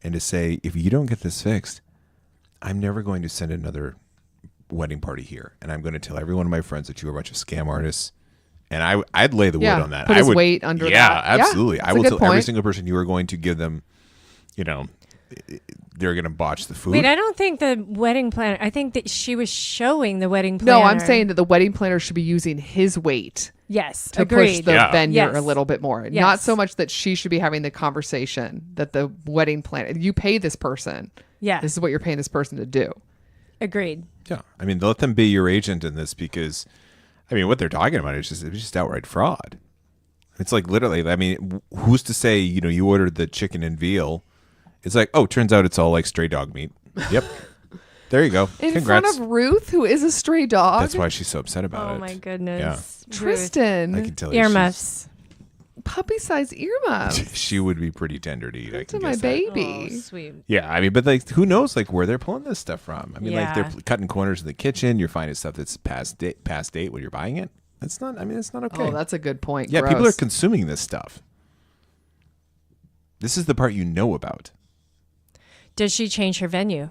And to say, if you don't get this fixed, I'm never going to send another wedding party here. And I'm going to tell every one of my friends that you are a bunch of scam artists. And I'd lay the wood on that. Put I his would, weight under that. Yeah, absolutely. Yeah, I that's a will good tell every point. single person you are going to give them, you know, they're going to botch the food. Wait, I don't think the wedding planner. I think that she was showing the wedding planner. No, I'm saying that the wedding planner should be using his weight yes. to Agreed. push the Yeah. venue Yes. a little bit more. Not Yes. so much that she should be having the conversation that the wedding planner, you pay this person. Yeah. This is what you're paying this person to do. Agreed. Yeah, I mean, let them be your agent in this because, I mean, what they're talking about is just outright fraud. It's like literally, I mean, who's to say, you know, you ordered the chicken and veal. It's like, oh, turns out it's all like stray dog meat. Yep. There you go. In Congrats. front of Ruth, who is a stray dog. That's why she's so upset about it. Oh my goodness. Tristan. I can tell you. Earmuffs. Puppy-sized earmuffs. She would be pretty tender to eat. I to can my guess that. baby. Oh, sweet. Yeah, I mean, but like, who knows, like, where they're pulling this stuff from? I mean, like, Yeah. they're cutting corners in the kitchen. You're finding stuff that's past date when you're buying it. That's not. I mean, it's not okay. Oh, that's a good point. yeah, Gross. people are consuming this stuff. This is the part you know about. Does she change her venue?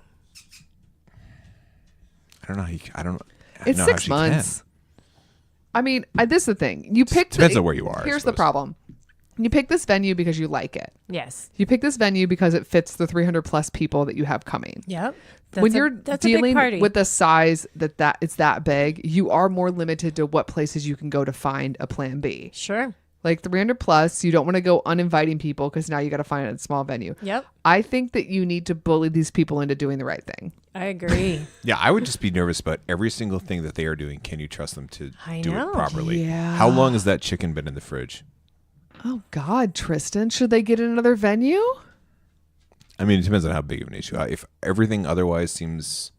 I don't know. I don't. It's know 6 how she months. I mean, this is the thing. You picked. Depends on where you are, I Here's the suppose. problem. You pick this venue because you like it. Yes. You pick this venue because it fits the 300 plus people that you have coming. Yep. When you're that's a big dealing party. with the size that it's that big, you are more limited to what places you can go to find a plan B. Sure. Like 300 plus, you don't want to go uninviting people because now you got to find a small venue. Yep. I think that you need to bully these people into doing the right thing. I agree. Yeah, I would just be nervous about every single thing that they are doing. Can you trust them to I do know. it properly? Yeah. How long has that chicken been in the fridge? Oh God, Tristan, should they get another venue? I mean, it depends on how big of an issue. If everything otherwise seems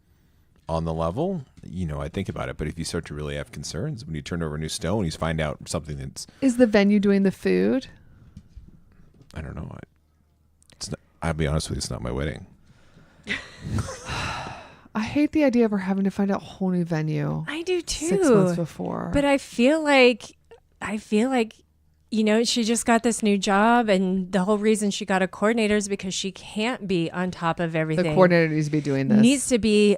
on the level, you know, I think about it. But if you start to really have concerns, when you turn over a new stone, you find out something that's, Is the venue doing the food? I don't know. It's not, I'll be honest with you, it's not my wedding. I hate the idea of her having to find out a whole new venue I do too. 6 months before. But I feel like, you know, she just got this new job, and the whole reason she got a coordinator is because she can't be on top of the everything. coordinator needs to be doing this. Needs to be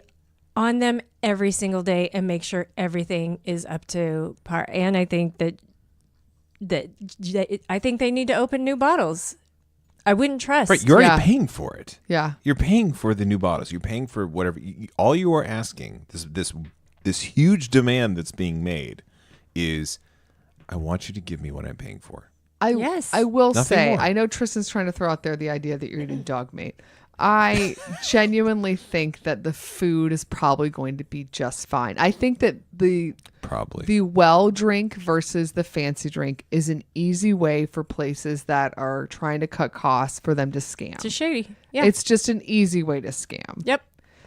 on them every single day and make sure everything is up to par. And I think that I think they need to open new bottles. I wouldn't trust. Right, you're already Yeah. paying for it. Yeah. You're paying for the new bottles. You're paying for whatever. All you are asking, this huge demand that's being made, is, I want you to give me what I'm paying for. Yes. I will Nothing say, more. I know Tristan's trying to throw out there the idea that you're eating dog meat. I genuinely think that the food is probably going to be just fine. I think that Probably. the well drink versus the fancy drink is an easy way for places that are trying to cut costs for them to scam. It's a shady. Yeah. It's just an easy way to scam. Yep.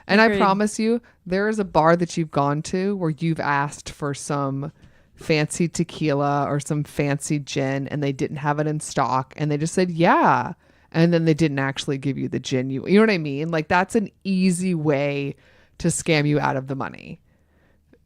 And I Agreed. promise you, there is a bar that you've gone to where you've asked for some fancy tequila or some fancy gin and they didn't have it in stock and they just said, yeah. And then they didn't actually give you the gin. You know what I mean? Like, that's an easy way to scam you out of the money.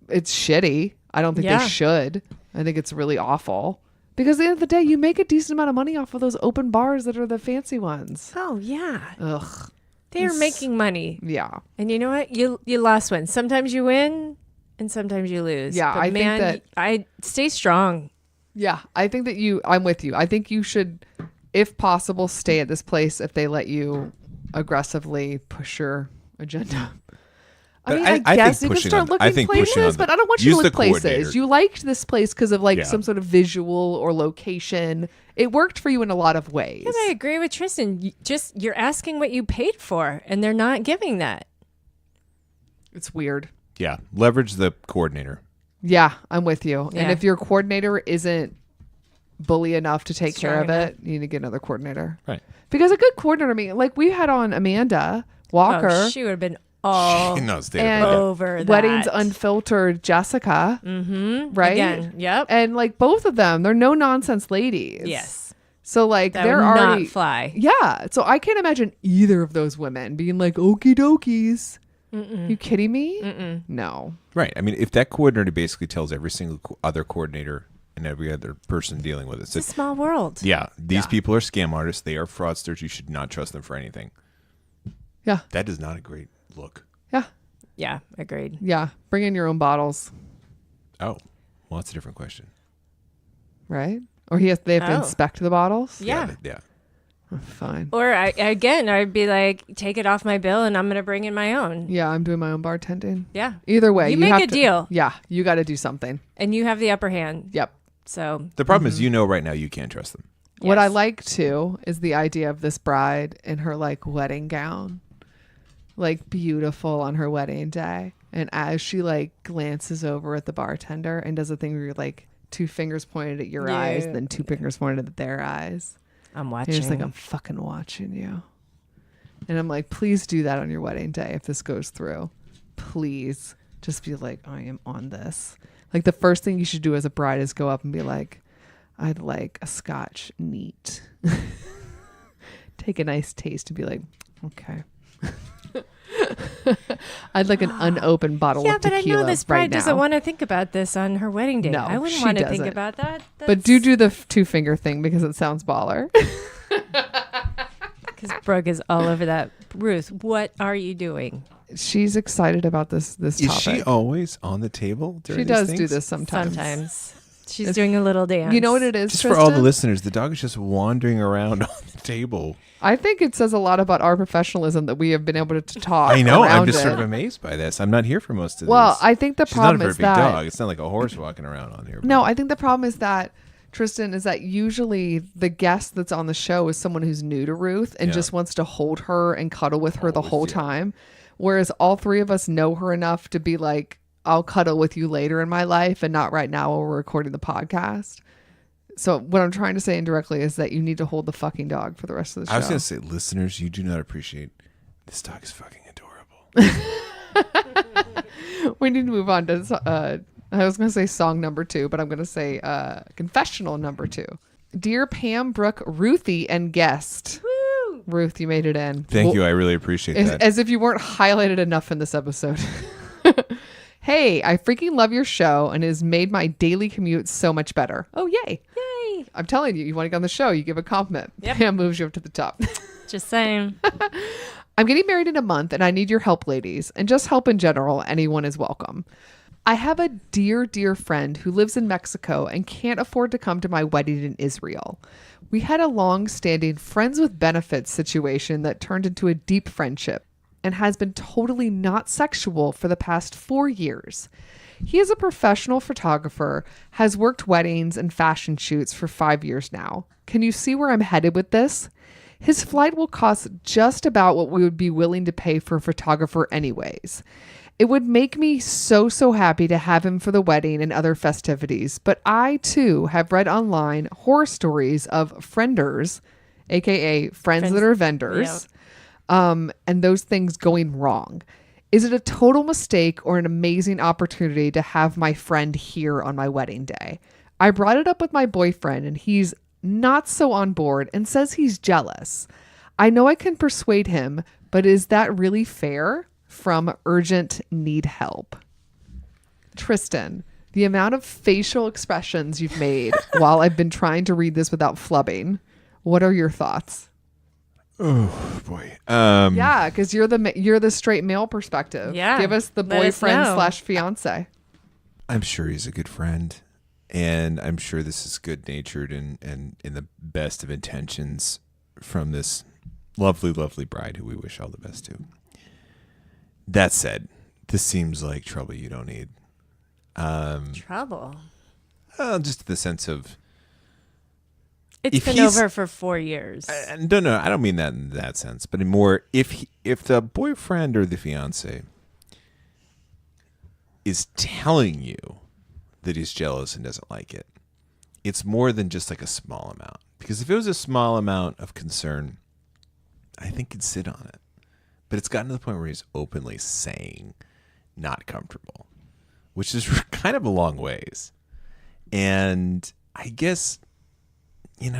It's shitty. I don't think Yeah. they should. I think it's really awful. Because at the end of the day, you make a decent amount of money off of those open bars that are the fancy ones. Oh, yeah. Ugh. They are making money. Yeah. And you know what? You lost one. Sometimes you win and sometimes you lose. Yeah, But I think man, that- I stay strong. Yeah, I think that I'm with you. I think you should, if possible, stay at this place if they let you aggressively push your agenda. I But mean, I I guess think you can pushing start on- looking I think pushing on places, the- but I don't want you use to the look places. coordinator. You liked this place because of like Yeah. some sort of visual or location. It worked for you in a lot of ways. And I agree with Tristan. You're asking what you paid for and they're not giving that. It's weird. Yeah, leverage the coordinator. Yeah, I'm with you. And Yeah. if your coordinator isn't bully enough to take care of Strong it, you need to get another coordinator. Right. Because a good coordinator, I mean, like we had on Amanda Walker. Oh, she would have been all She knows state and of mind. over that. Weddings Unfiltered Jessica. Mm-hmm. Right? Again. Yep. And like both of them, they're no nonsense ladies. Yes. So like That they're would already not fly. Yeah. So I can't imagine either of those women being like okie dokies. You kidding me? No. Right. I mean, if that coordinator basically tells every single other coordinator and every other person dealing with it, It's a said, small world. yeah, these people are scam artists. They are fraudsters. You should not trust them for anything. Yeah. That is not a great look. Yeah. Yeah. Agreed. Yeah. Bring in your own bottles. Oh, well, that's a different question. Right? Or they have to Oh. inspect the bottles? Yeah. Yeah. Fine. Or I'd be like, take it off my bill and I'm going to bring in my own. Yeah, I'm doing my own bartending. Yeah. Either way, You make have a to- deal. Yeah, you got to do something. And you have the upper hand. Yep. So The problem is, right now you can't trust them. What I Yes. like too is the idea of this bride in her like wedding gown, like beautiful on her wedding day. And as she like glances over at the bartender and does a thing where you're like 2 fingers pointed at your eyes, Yeah. then 2 fingers pointed at their eyes. I'm watching. You're just like, I'm fucking watching you. And I'm like, please do that on your wedding day if this goes through. Please just be like, I am on this. Like the first thing you should do as a bride is go up and be like, I'd like a Scotch neat. Take a nice taste and be like, okay. I'd like an unopened bottle yeah, of but I tequila know this bride right doesn't now. want to think about this on her wedding day. No, I wouldn't she want to think doesn't. about that. But do the 2-finger thing because it sounds baller. Because Brooke is all over that. Ruth, what are you doing? She's excited about this Is topic. she always on the table during She these does do things? this sometimes. Sometimes. She's doing a little dance. You know what it is, Just Tristan? for all the listeners, the dog is just wandering around on the table. I think it says a lot about our professionalism that we have been able to talk. I know. I'm around just it. sort of amazed by this. I'm not here for most of Well, this. I think the She's not a problem very is big that dog. It's not like a horse walking around on here. no, I think the problem is that Tristan is that usually the guest that's on the show is someone who's new to Ruth and Yeah. just wants to hold her and cuddle with her the Always, whole yeah. time, whereas all 3 of us know her enough to be like, I'll cuddle with you later in my life and not right now while we're recording the podcast. So what I'm trying to say indirectly is that you need to hold the fucking dog for the rest of the show. I was going to say, listeners, you do not appreciate this dog is fucking adorable. We need to move on to I was going to say song number 2, but I'm going to say confessional number 2. Dear Pam, Brooke, Ruthie, and guest. Woo! Ruth, you made it in. Thank you. I really appreciate that. As if you weren't highlighted enough in this episode. Hey, I freaking love your show and it has made my daily commute so much better. Oh, yay. Yay. I'm telling you, you want to get on the show, you give a compliment. Yep. Pam moves you up to the top. Just saying. I'm getting married in a month and I need your help, ladies. And just help in general. Anyone is welcome. I have a dear, dear friend who lives in Mexico and can't afford to come to my wedding in Israel. We had a long-standing friends with benefits situation that turned into a deep friendship and has been totally not sexual for the past 4 years. He is a professional photographer, has worked weddings and fashion shoots for 5 years now. Can you see where I'm headed with this? His flight will cost just about what we would be willing to pay for a photographer anyways. It would make me so happy to have him for the wedding and other festivities, but I too have read online horror stories of frienders, aka friends that are vendors, and those things going wrong. Is it a total mistake or an amazing opportunity to have my friend here on my wedding day? I brought it up with my boyfriend and he's not so on board and says he's jealous. I know I can persuade him, but is that really fair? From Urgent Need Help. Tristan, the amount of facial expressions you've made while I've been trying to read this without flubbing. What are your thoughts? Oh boy. Yeah, because you're the straight male perspective. Yeah, Give us the let us boyfriend know. / fiance. I'm sure he's a good friend, and I'm sure this is good natured and in the best of intentions from this lovely, lovely bride who we wish all the best to. That said, this seems like trouble you don't need. Trouble. Just the sense of It's if been he's- over for 4 years. no, I don't mean that in that sense, but more if the boyfriend or the fiance is telling you that he's jealous and doesn't like it, it's more than just like a small amount. Because if it was a small amount of concern, I think he'd sit on it. But it's gotten to the point where he's openly saying not comfortable, which is kind of a long ways. And I guess, it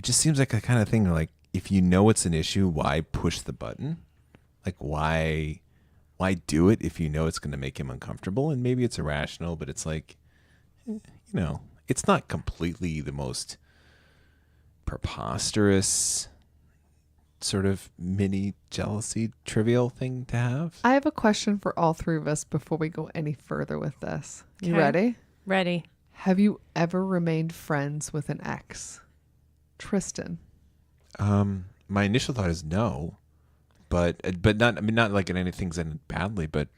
just seems like a kind of thing where, like, if you know it's an issue, why push the button? Like, why do it if you know it's going to make him uncomfortable? And maybe it's irrational, but it's like, it's not completely the most preposterous sort of mini jealousy trivial thing to have. I have a question for all three of us before we go any further with this. You Okay. ready? Ready. Have you ever remained friends with an ex? Tristan. My initial thought is no, but not. I mean, not like anything's ended badly, but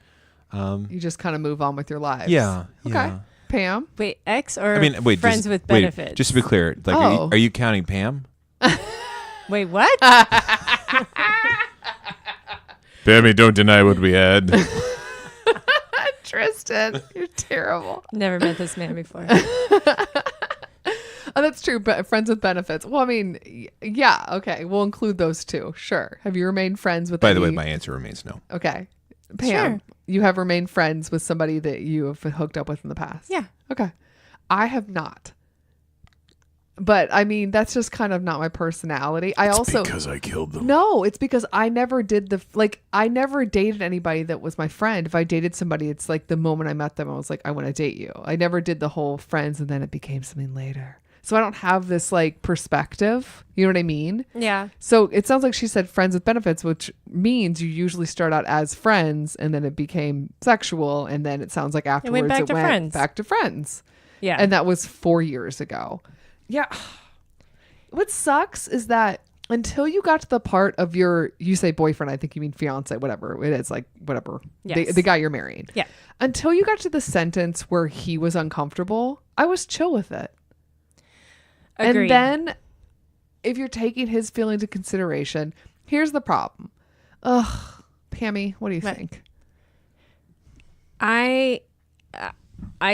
You just kind of move on with your lives. yeah. Okay. Yeah. Pam? Wait, ex or I mean, wait. friends with benefits? Just to be clear, like, Oh. are you counting Pam? Wait, what? Pammy, don't deny what we had. Tristan, you're terrible. Never met this man before. Oh, that's true, but friends with benefits. Well, I mean, yeah, okay. We'll include those two. Sure. Have you remained friends with By the way, any- my answer remains no. Okay. Pam, Sure. you have remained friends with somebody that you have hooked up with in the past? Yeah. Okay. I have not. But I mean, that's just kind of not my personality. I killed them. No, it's because I never did I never dated anybody that was my friend. If I dated somebody, it's like the moment I met them, I was like, I want to date you. I never did the whole friends and then it became something later. So I don't have this like perspective. You know what I mean? Yeah. So it sounds like she said friends with benefits, which means you usually start out as friends and then it became sexual. And then it sounds like afterwards back to friends. back to friends. Yeah. And that was 4 years ago. Yeah. What sucks is that until you got to the part of you say boyfriend, I think you mean fiance, whatever it is, like whatever, Yes. the guy you're marrying. Yeah. Until you got to the sentence where he was uncomfortable, I was chill with it. Agreed. And then if you're taking his feelings into consideration, here's the problem. Ugh, Pammy, what do you What? think? I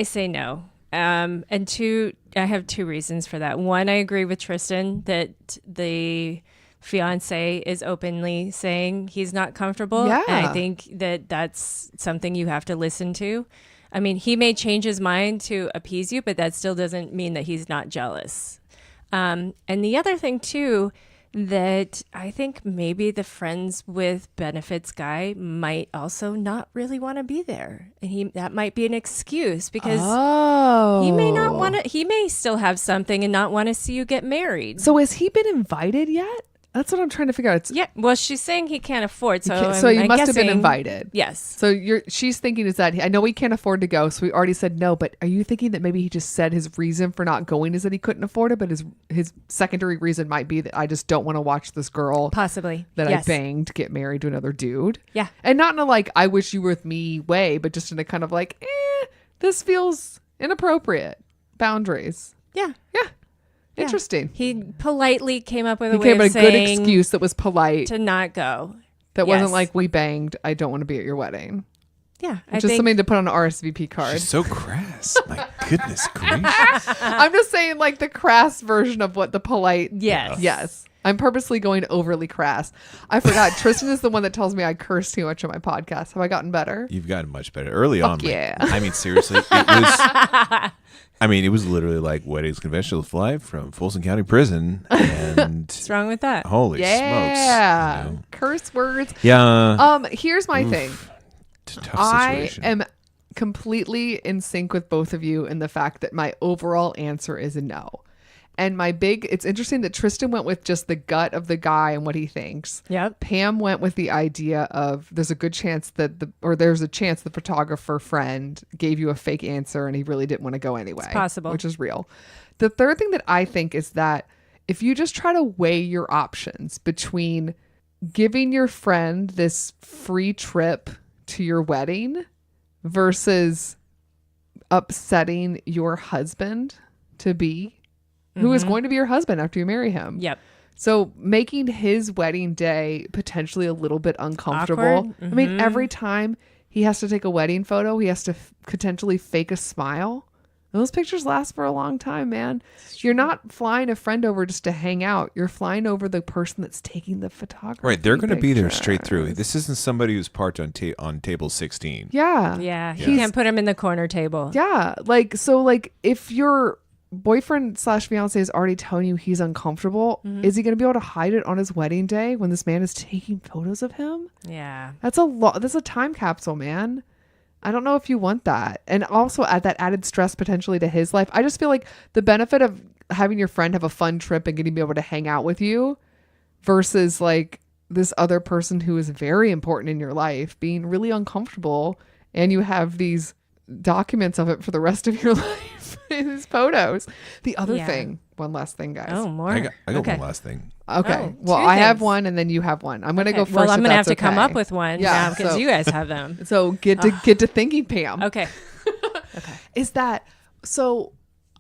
say no. And two, I have two reasons for that. One, I agree with Tristan that the fiance is openly saying he's not comfortable. Yeah. And I think that that's something you have to listen to. I mean, he may change his mind to appease you, but that still doesn't mean that he's not jealous. And the other thing too, that I think maybe the friends with benefits guy might also not really want to be there. And that might be an excuse because he may not want to, he may still have something and not want to see you get married. So has he been invited yet? That's what I'm trying to figure out. It's, Yeah. Well, she's saying he can't afford. So, so you I'm must have been guessing- invited. Yes. So she's thinking is that I know he can't afford to go, so we already said no. But are you thinking that maybe he just said his reason for not going is that he couldn't afford it, but his secondary reason might be that I just don't want to watch this girl Possibly. that Yes. I banged get married to another dude. Yeah. And not in a like I wish you were with me way, but just in a kind of like, this feels inappropriate. Boundaries. Yeah. Yeah. Interesting. He politely came up with He a way came of up with a good saying excuse that was polite. to not go. That Yes. wasn't like we banged. I don't want to be at your wedding. Yeah. I Just think something to put on an RSVP card. She's so crass. My goodness gracious. I'm just saying like the crass version of what the polite. Yes. Yes. I'm purposely going overly crass. I forgot. Tristan is the one that tells me I curse too much on my podcast. Have I gotten better? You've gotten much better. Early on. yeah. I mean, seriously, it was literally like Weddings Confessionals Live from Folsom County Prison. And What's wrong with that? holy Yeah. smokes. You know? Curse words. Yeah. Here's my thing. Tough I situation. am completely in sync with both of you in the fact that my overall answer is a no. And it's interesting that Tristan went with just the gut of the guy and what he thinks. Yep. Pam went with the idea of there's a chance the photographer friend gave you a fake answer and he really didn't want to go anyway. It's possible. Which is real. The third thing that I think is that if you just try to weigh your options between giving your friend this free trip to your wedding versus upsetting your husband to be, who is going to be your husband after you marry him. Yep. So making his wedding day potentially a little bit uncomfortable. Awkward. I mean, every time he has to take a wedding photo, he has to potentially fake a smile. Those pictures last for a long time, man. You're not flying a friend over just to hang out. You're flying over the person that's taking the photography. Right. They're going to be there pictures. straight through. This isn't somebody who's parked on table 16. Yeah. Yeah. You He's- can't put him in the corner table. Yeah. Like if your boyfriend / fiance is already telling you he's uncomfortable, is he going to be able to hide it on his wedding day when this man is taking photos of him? Yeah. That's a lot. That's a time capsule, man. I don't know if you want that. And also add that added stress potentially to his life. I just feel like the benefit of having your friend have a fun trip and getting to be able to hang out with you versus like this other person who is very important in your life being really uncomfortable, and you have these documents of it for the rest of your life in his photos. The other Yeah. thing, one last thing, guys. Oh, more. I got okay. one last thing. Okay. Oh, well, two I have things. one and then you have one. I'm going to Okay. go first. Well, I'm if going to have that's to come okay. up with one Yeah, now because so- you guys have them. So get to thinking, Pam. Okay. Is that so?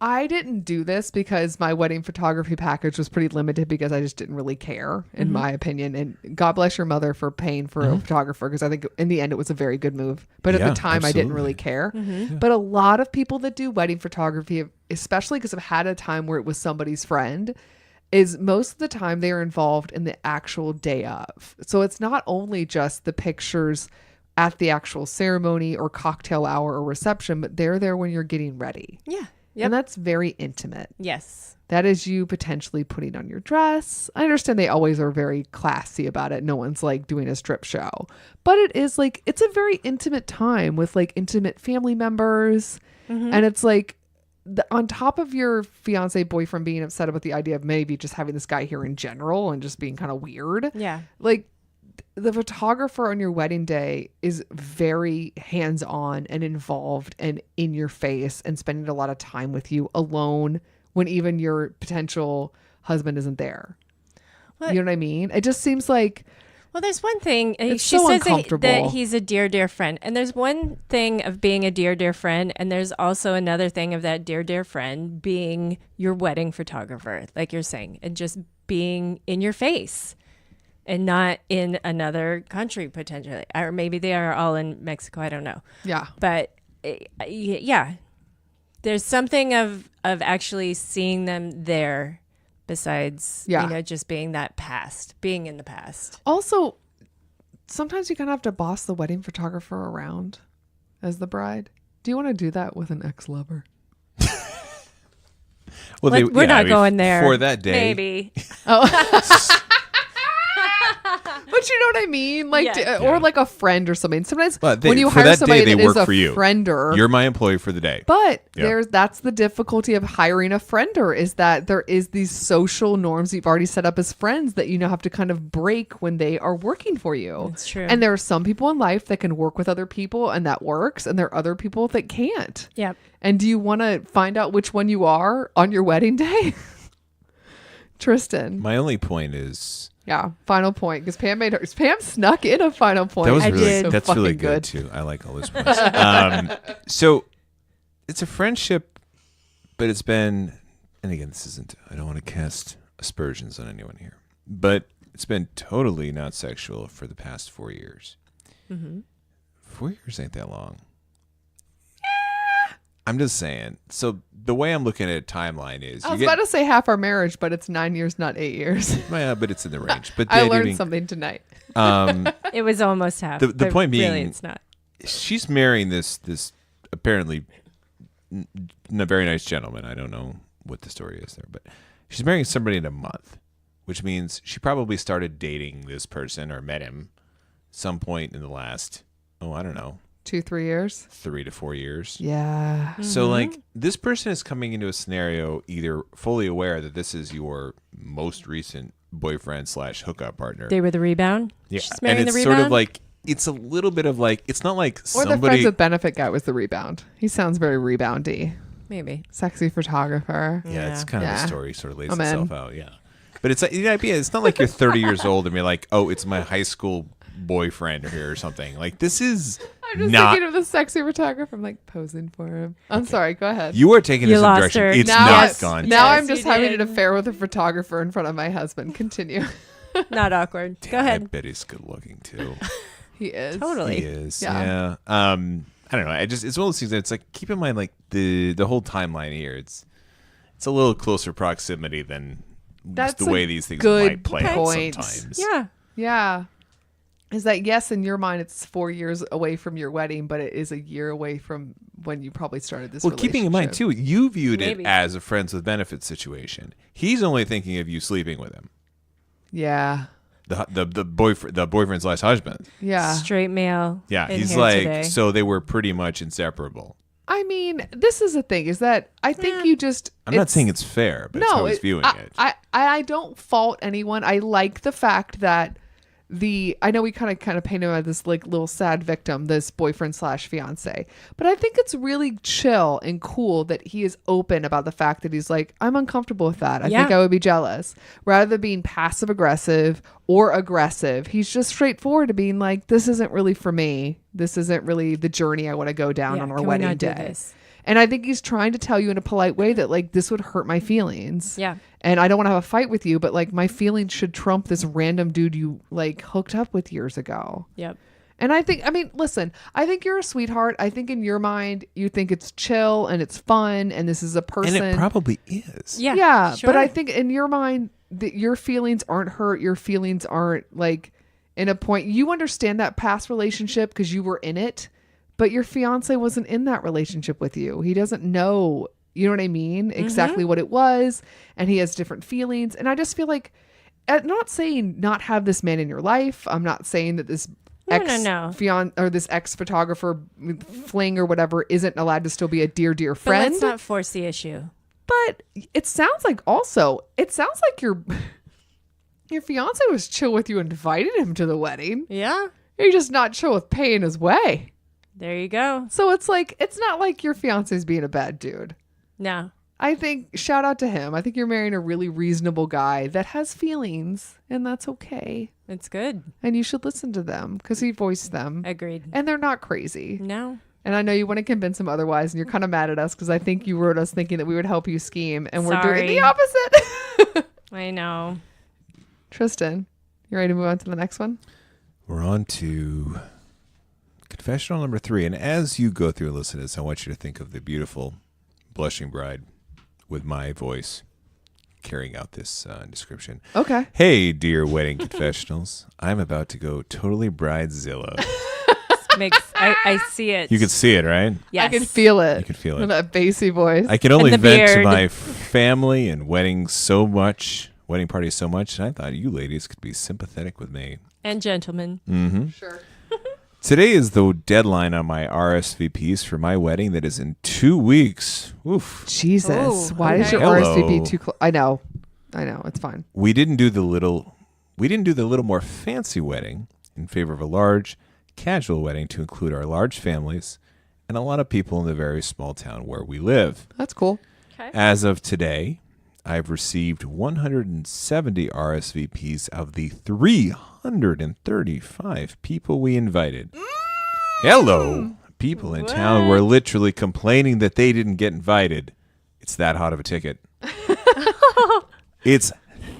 I didn't do this because my wedding photography package was pretty limited because I just didn't really care, in my opinion. And God bless your mother for paying for a photographer, because I think in the end it was a very good move. But at Yeah, the time I didn't absolutely. really care. But a lot of people that do wedding photography, especially because I've had a time where it was somebody's friend, is most of the time they are involved in the actual day of. So it's not only just the pictures at the actual ceremony or cocktail hour or reception, but they're there when you're getting ready. Yeah. Yep. And that's very intimate. Yes. That is you potentially putting on your dress. I understand they always are very classy about it. No one's like doing a strip show. But it is like, it's a very intimate time with like intimate family members. And it's like, on top of your fiance boyfriend being upset about the idea of maybe just having this guy here in general and just being kind of weird. Yeah. Like, the photographer on your wedding day is very hands-on and involved and in your face and spending a lot of time with you alone when even your potential husband isn't there. Well, You know what I mean? It just seems like, Well, there's one thing. It's She so says that uncomfortable. he's a dear, dear friend. And there's one thing of being a dear, dear friend. And there's also another thing of that dear, dear friend being your wedding photographer, like you're saying, and just being in your face and not in another country potentially. Or maybe they are all in Mexico. I don't know. yeah. But yeah, there's something of actually seeing them there besides, Yeah. just being being in the past. Also, sometimes you kind of have to boss the wedding photographer around as the bride. Do you want to do that with an ex-lover? Well, We're not going there. for that day. Maybe. But But you know what I mean? Like, Yes. or like a friend or something. Sometimes But when you for hire that somebody day, they that is work a for you. friender, You're my employee for the day. but Yeah. that's the difficulty of hiring a friender is that there is these social norms you've already set up as friends that you now have to kind of break when they are working for you. It's true. And there are some people in life that can work with other people and that works, and there are other people that can't. Yep. And do you want to find out which one you are on your wedding day? Tristan. My only point is Yeah, final point because Pam snuck in a final point. that was I really did. that's So really fucking good too. I like all those points. So it's a friendship, but it's been, and again, this isn't. I don't want to cast aspersions on anyone here, but it's been totally not sexual for the past 4 years. 4 years ain't that long. I'm just saying. So the way I'm looking at a timeline is, I was about to say half our marriage, but it's 9 years, not 8 years. well, but it's in the range. But I the idea learned being, something tonight. It was almost half. The but point being- really, it's not. she's marrying this apparently a very nice gentleman. I don't know what the story is there, but she's marrying somebody in a month, which means she probably started dating this person or met him some point in the last, I don't know, 2-3 years. 3 to 4 years. Yeah. So like this person is coming into a scenario either fully aware that this is your most recent boyfriend / hookup partner. They were the rebound. Yeah, She's and marrying it's the sort rebound. of like, it's a little bit of like, it's not like Or the somebody. friends with benefit guy was the rebound. He sounds very reboundy. Maybe. Sexy photographer. Yeah, it's Yeah. kind of Yeah. a story sort of lays I'm in. itself out. Yeah, but it's like the idea. It's not like you're 30 years old and you're like, oh, it's my high school boyfriend here or something. Like this is I'm just not. thinking of the sexy photographer. I'm like posing for him. I'm sorry. Go ahead. You are taking You this in a lost direction. her. It's now not I- gone. Now Yes, I'm just you having did. an affair with a photographer in front of my husband. Continue. Not awkward. Go I ahead. bet he's good looking too. He is. Totally. He is. Yeah. Yeah. I don't know. It's one of those things that it's like, keep in mind like the whole timeline here. It's a little closer proximity than just That's the a way these things good might play out point. sometimes. Yeah. Yeah. Is that yes, in your mind it's 4 years away from your wedding, but it is a year away from when you probably started this Well, keeping in mind relationship. too, you viewed Maybe. it as a friends with benefits situation. He's only thinking of you sleeping with him. Yeah. The boyfriend / husband. Yeah. Straight male. Yeah, in he's here like, today. so they were pretty much inseparable. I mean, this is the thing is that I think you just I'm not saying it's fair, but it's how he's viewing it. I don't fault anyone. I like the fact that I know we kind of paint him as this like little sad victim, this boyfriend / fiance, but I think it's really chill and cool that he is open about the fact that he's like, I'm uncomfortable with that. I think Yeah. I would be jealous. Rather than being passive aggressive or aggressive, he's just straightforward to being like, this isn't really for me. This isn't really the journey I want to go down Yeah, on our can we wedding not do day. this? And I think he's trying to tell you in a polite way that like this would hurt my feelings. Yeah. And I don't want to have a fight with you, but like my feelings should trump this random dude you like hooked up with years ago. Yep. And I mean, listen, I think you're a sweetheart. I think in your mind, you think it's chill and it's fun and this is a person. And it probably is. Yeah. Yeah. Sure. But I think in your mind that your feelings aren't hurt. Your feelings aren't like in a point. You understand that past relationship because you were in it, but your fiance wasn't in that relationship with you. He doesn't know, you know what I mean? Exactly what it was. And he has different feelings. And I just feel like, I'm not saying not have this man in your life. I'm not saying that this No. or this ex photographer fling or whatever isn't allowed to still be a dear But friend. let's not force the issue. But it sounds like your fiance was chill with you and invited him to the wedding. Yeah. You're just not chill with paying his way. There you go. So it's like, it's not like your fiance's being a bad dude. No. I think, shout out to him. I think you're marrying a really reasonable guy that has feelings, and that's okay. It's good. And you should listen to them because he voiced them. Agreed. And they're not crazy. No. And I know you want to convince him otherwise, and you're kind of mad at us because I think you wrote us thinking that we would help you scheme, and we're doing Sorry. the opposite. I know. Tristan, you ready to move on to the next one? We're on to confessional number 3. And as you go through and listen to this, I want you to think of the beautiful blushing bride with my voice carrying out this description. Okay. Hey, dear wedding confessionals. I'm about to go totally bridezilla. I see it. You can see it, right? Yes. I can feel it. You can feel In it. that bassy voice. I can only the vent to beard. my family and wedding parties so much, and I thought you ladies could be sympathetic with me And gentlemen. Mm-hmm. Sure. Today is the deadline on my RSVPs for my wedding that is in 2 weeks. Oof. Jesus. Oh, Why is okay. your Hello. RSVP too close? I know. It's fine. We didn't do the little more fancy wedding in favor of a large, casual wedding to include our large families and a lot of people in the very small town where we live. That's cool. Okay. As of today, I've received 170 RSVPs of the 335 people we invited. Hello. People in town were literally complaining that they didn't get invited. It's that hot of a ticket. It's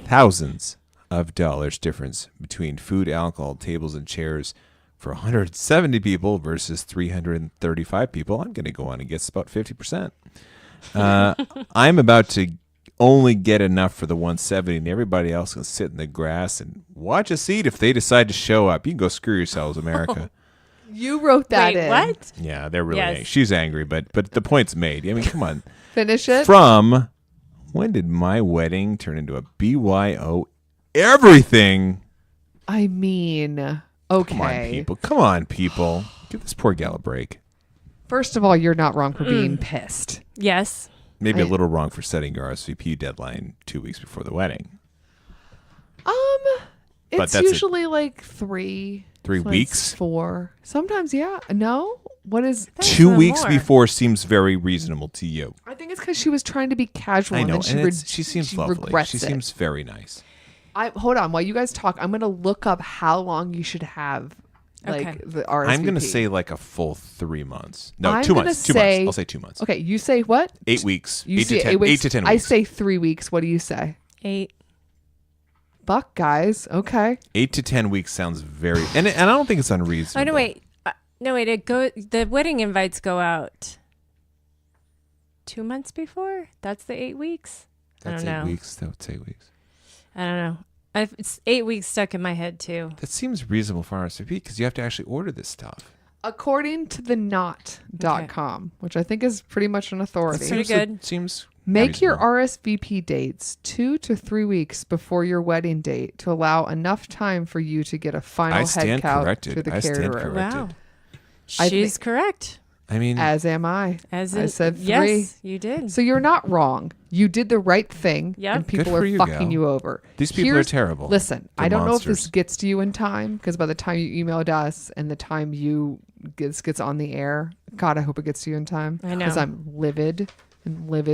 thousands of dollars difference between food, alcohol, tables, and chairs for 170 people versus 335 people. I'm going to go on and guess about 50%. I'm about to only get enough for the 170, and everybody else can sit in the grass and watch a seat if they decide to show up. You can go screw yourselves, America. You wrote that Wait, in. what? Yeah, they're really Yes. angry. She's angry, but the point's made. I mean, come on. Finish it. From when did my wedding turn into a BYO everything? I mean, okay. Come on, people. Come on, people. Give this poor gal a break. First of all, you're not wrong for being pissed. Yes. Maybe a I- little wrong for setting your RSVP deadline 2 weeks before the wedding. It's that's it. usually like 3. 3 sometimes weeks? 4. Sometimes, yeah. No? What is... That's 2 not weeks more. before seems very reasonable to you. I think it's because she was trying to be casual. I know, and then and she seems lovely. regrets She it. seems very nice. Hold on. While you guys talk, I'm going to look up how long you should have like Okay. the RSVP. I'm going to say like a full 3 months. No, I'm 2 gonna months. 2 say- months. I'll say 2 months. Okay, you say what? 8 weeks. You 8 say to 10, 8 weeks. 8 to 10 weeks. I say 3 weeks. What do you say? 8. Buck, guys. Okay. 8 to 10 weeks sounds very, and I don't think it's unreasonable. Oh, no, wait. The wedding invites go out 2 months before? That's the 8 weeks? That's I don't 8 know. weeks. That's 8 weeks. I don't know. It's 8 weeks stuck in my head, too. That seems reasonable for RSVP because you have to actually order this stuff. According to the not.com, which I think is pretty much an authority. Pretty good. Seems Make your reasonable. RSVP dates 2 to 3 weeks before your wedding date to allow enough time for you to get a final I head stand count corrected. to the I stand caterer. corrected. Wow. I She's correct. I mean, As am I. I said 3. Yes, you did. So you're not wrong. You did the right thing, Yep. and people Good for are you, fucking gal. you over. these people Here's- are terrible. Listen, They're I don't know if this monsters. gets to you in time because by the time you emailed us and the time you gets on the air, God, I hope it gets to you in time. I know. Because I'm livid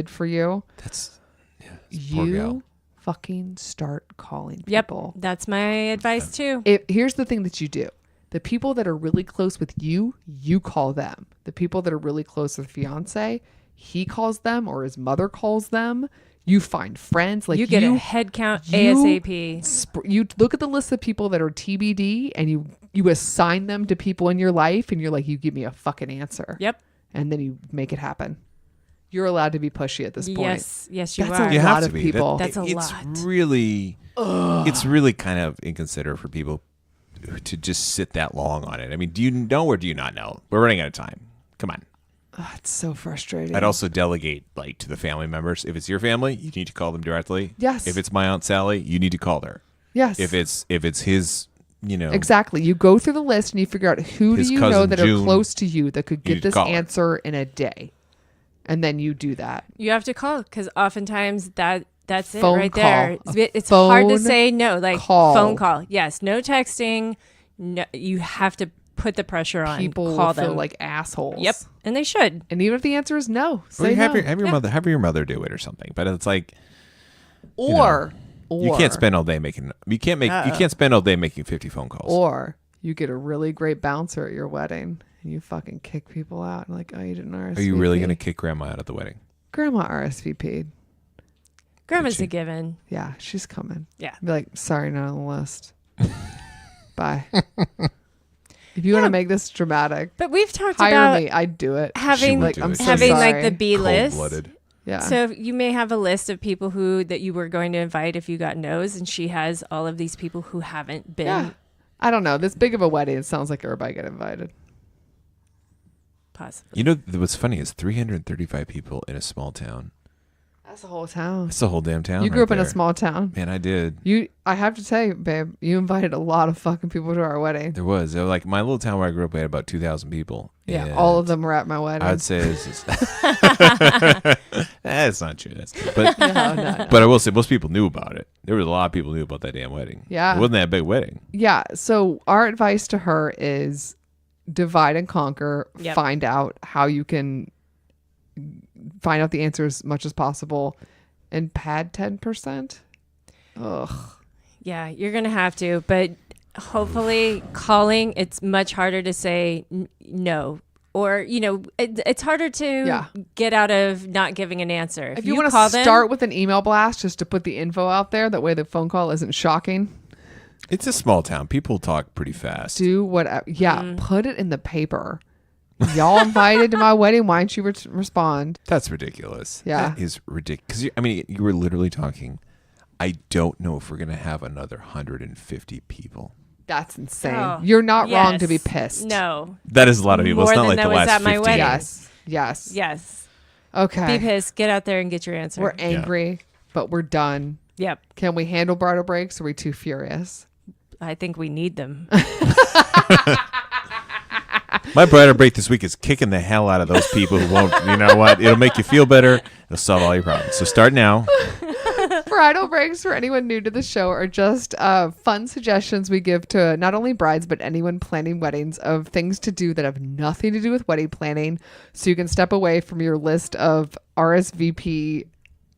for you. That's poor You gal. fucking start calling Yep. people. That's my advice, too. Here's the thing that you do. The people that are really close with you, you call them. The people that are really close with fiance, he calls them or his mother calls them. You find friends. Like you get a head count you ASAP. you look at the list of people that are TBD and you assign them to people in your life and you're like, you give me a fucking answer. Yep. And then you make it happen. You're allowed to be pushy at this point. Yes, you That's are. a You lot have of to be. people. That's a it's lot. Really, it's really kind of inconsiderate for people to just sit that long on it. I mean, do you know or do you not know? We're running out of time. Come on. Oh, it's so frustrating. I'd also delegate like to the family members. If it's your family, you need to call them directly. Yes. If it's my Aunt Sally, you need to call her. Yes. If it's his, Exactly. You go through the list and you figure out who do His you know cousin that June, are close to you that could you get this call her. answer in a day. And then you do that. You have to call because oftentimes that's Phone it right call. there. A It's hard to phone say no. Like call. phone call. Yes. No texting. No, you have to put the pressure on. People call will them. feel like assholes. Yep. And they should. And even if the answer is no, Or say you have no. have your mother do it or something. But it's like Or you can't spend all day making. You can't spend all day making 50 phone calls. Or you get a really great bouncer at your wedding and you fucking kick people out. Like, oh, you didn't RSVP. Are you really going to kick grandma out at the wedding? Grandma RSVP'd. Grandma's she? a given. Yeah, she's coming. Yeah. Be like, sorry, not on the list. Bye. If you want to make this dramatic, But we've talked hire about me. I'd do it. having would Like, do I'm it. so having sorry. like the B list. Cold-blooded. Yeah. So you may have a list of people that you were going to invite if you got no's, and she has all of these people who haven't been. Yeah. I don't know. This big of a wedding, it sounds like everybody get invited. Possibly. You know what's funny is 335 people in a small town. That's the whole town. It's the whole damn town. You grew right up in a there. small town. Man, I did. I have to tell you, babe, you invited a lot of fucking people to our wedding. There was like my little town where I grew up. We had about 2,000 people. Yeah, and all of them were at my wedding. I'd say it's that's not true. That's true. But No. but I will say most people knew about it. There was a lot of people who knew about that damn wedding. Yeah. It wasn't that big wedding. Yeah. So our advice to her is divide and conquer. Yep. Find out how you can find out the answer as much as possible, and pad 10%. Ugh. Yeah, you're going to have to, but hopefully calling, it's much harder to say no. Or, it's harder to get out of not giving an answer. If you want to start with an email blast just to put the info out there, that way the phone call isn't shocking. It's a small town. People talk pretty fast. Do whatever. Yeah, put it in the paper. Y'all invited to my wedding. Why don't you respond? That's ridiculous. Yeah. That is ridiculous. Because, you were literally talking, I don't know if we're going to have another 150 people. That's insane. Oh, You're not wrong to be yes. pissed. No. That is a lot of people. More It's not than like that the was last at my 50 wedding. years. Yes. Be Okay. pissed. Get out there and get your answer. We're angry, but we're done. Yep. Can we handle bridal breaks? Or are we too furious? I think we need them. My bridal break this week is kicking the hell out of those people who won't. You know what? It'll make you feel better. It'll solve all your problems. So start now. Bridal breaks for anyone new to the show are just fun suggestions we give to not only brides, but anyone planning weddings of things to do that have nothing to do with wedding planning. So you can step away from your list of RSVP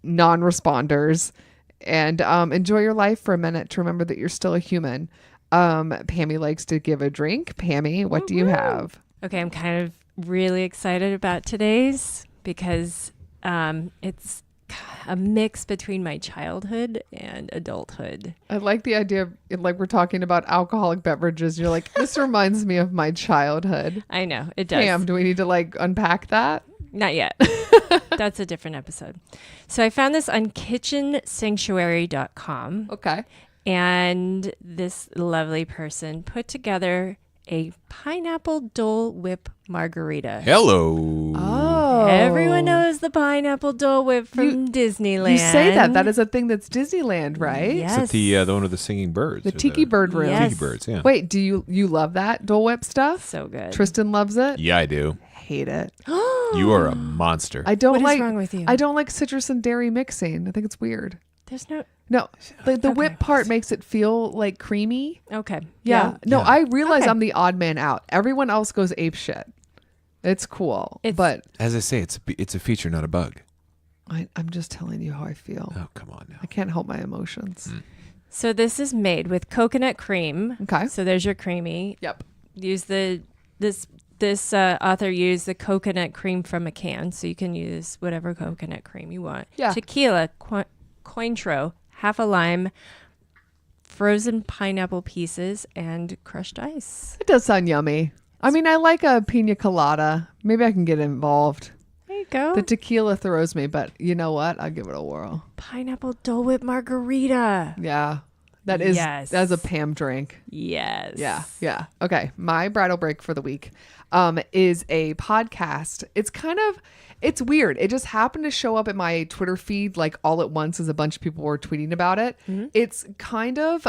non-responders and enjoy your life for a minute to remember that you're still a human. Pammy likes to give a drink. Pammy, what do you have? Okay, I'm kind of really excited about today's because it's a mix between my childhood and adulthood. I like the idea of, like, we're talking about alcoholic beverages. You're like, this reminds me of my childhood. I know, it does. Pam, do we need to unpack that? Not yet. That's a different episode. So I found this on kitchensanctuary.com. Okay. And this lovely person put together a pineapple Dole Whip margarita. Hello. Oh. Everyone knows the pineapple Dole Whip from Disneyland. You say that. That is a thing that's Disneyland, right? Yes. Is it the one with the singing birds? The or Tiki Bird Room. Yes. Tiki Birds, yeah. Wait, do you love that Dole Whip stuff? So good. Tristan loves it. Yeah, I do. Hate it. You are a monster. I don't What is like. wrong with you? I don't like citrus and dairy mixing. I think it's weird. There's no... No, the Okay. whip part makes it feel like creamy. Okay. Yeah. No, Yeah. I realize Okay. I'm the odd man out. Everyone else goes ape shit. It's cool, but As I say, it's a feature, not a bug. I'm just telling you how I feel. Oh, come on now. I can't help my emotions. So this is made with coconut cream. Okay. So there's your creamy. Yep. Use this author used the coconut cream from a can, so you can use whatever coconut cream you want. Yeah. Tequila, Cointreau, half a lime, frozen pineapple pieces, and crushed ice. It does sound yummy. I mean, I like a pina colada. Maybe I can get involved. There you go. The tequila throws me, but you know what? I'll give it a whirl. Pineapple Dole Whip margarita. Yeah. That's a Pam drink. Yes. Yeah. Okay. My bridal break for the week is a podcast. It's weird. It just happened to show up in my Twitter feed all at once as a bunch of people were tweeting about it. Mm-hmm. It's kind of,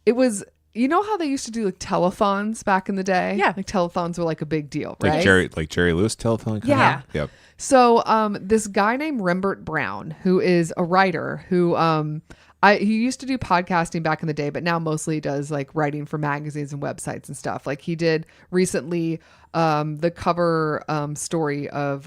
it was, you know how they used to do telethons back in the day? Yeah. Telethons were a big deal, right? Like Jerry Lewis telethon? Yeah. Yep. So this guy named Rembert Brown, who is a writer who he used to do podcasting back in the day, but now mostly does writing for magazines and websites and stuff. He did recently the cover story of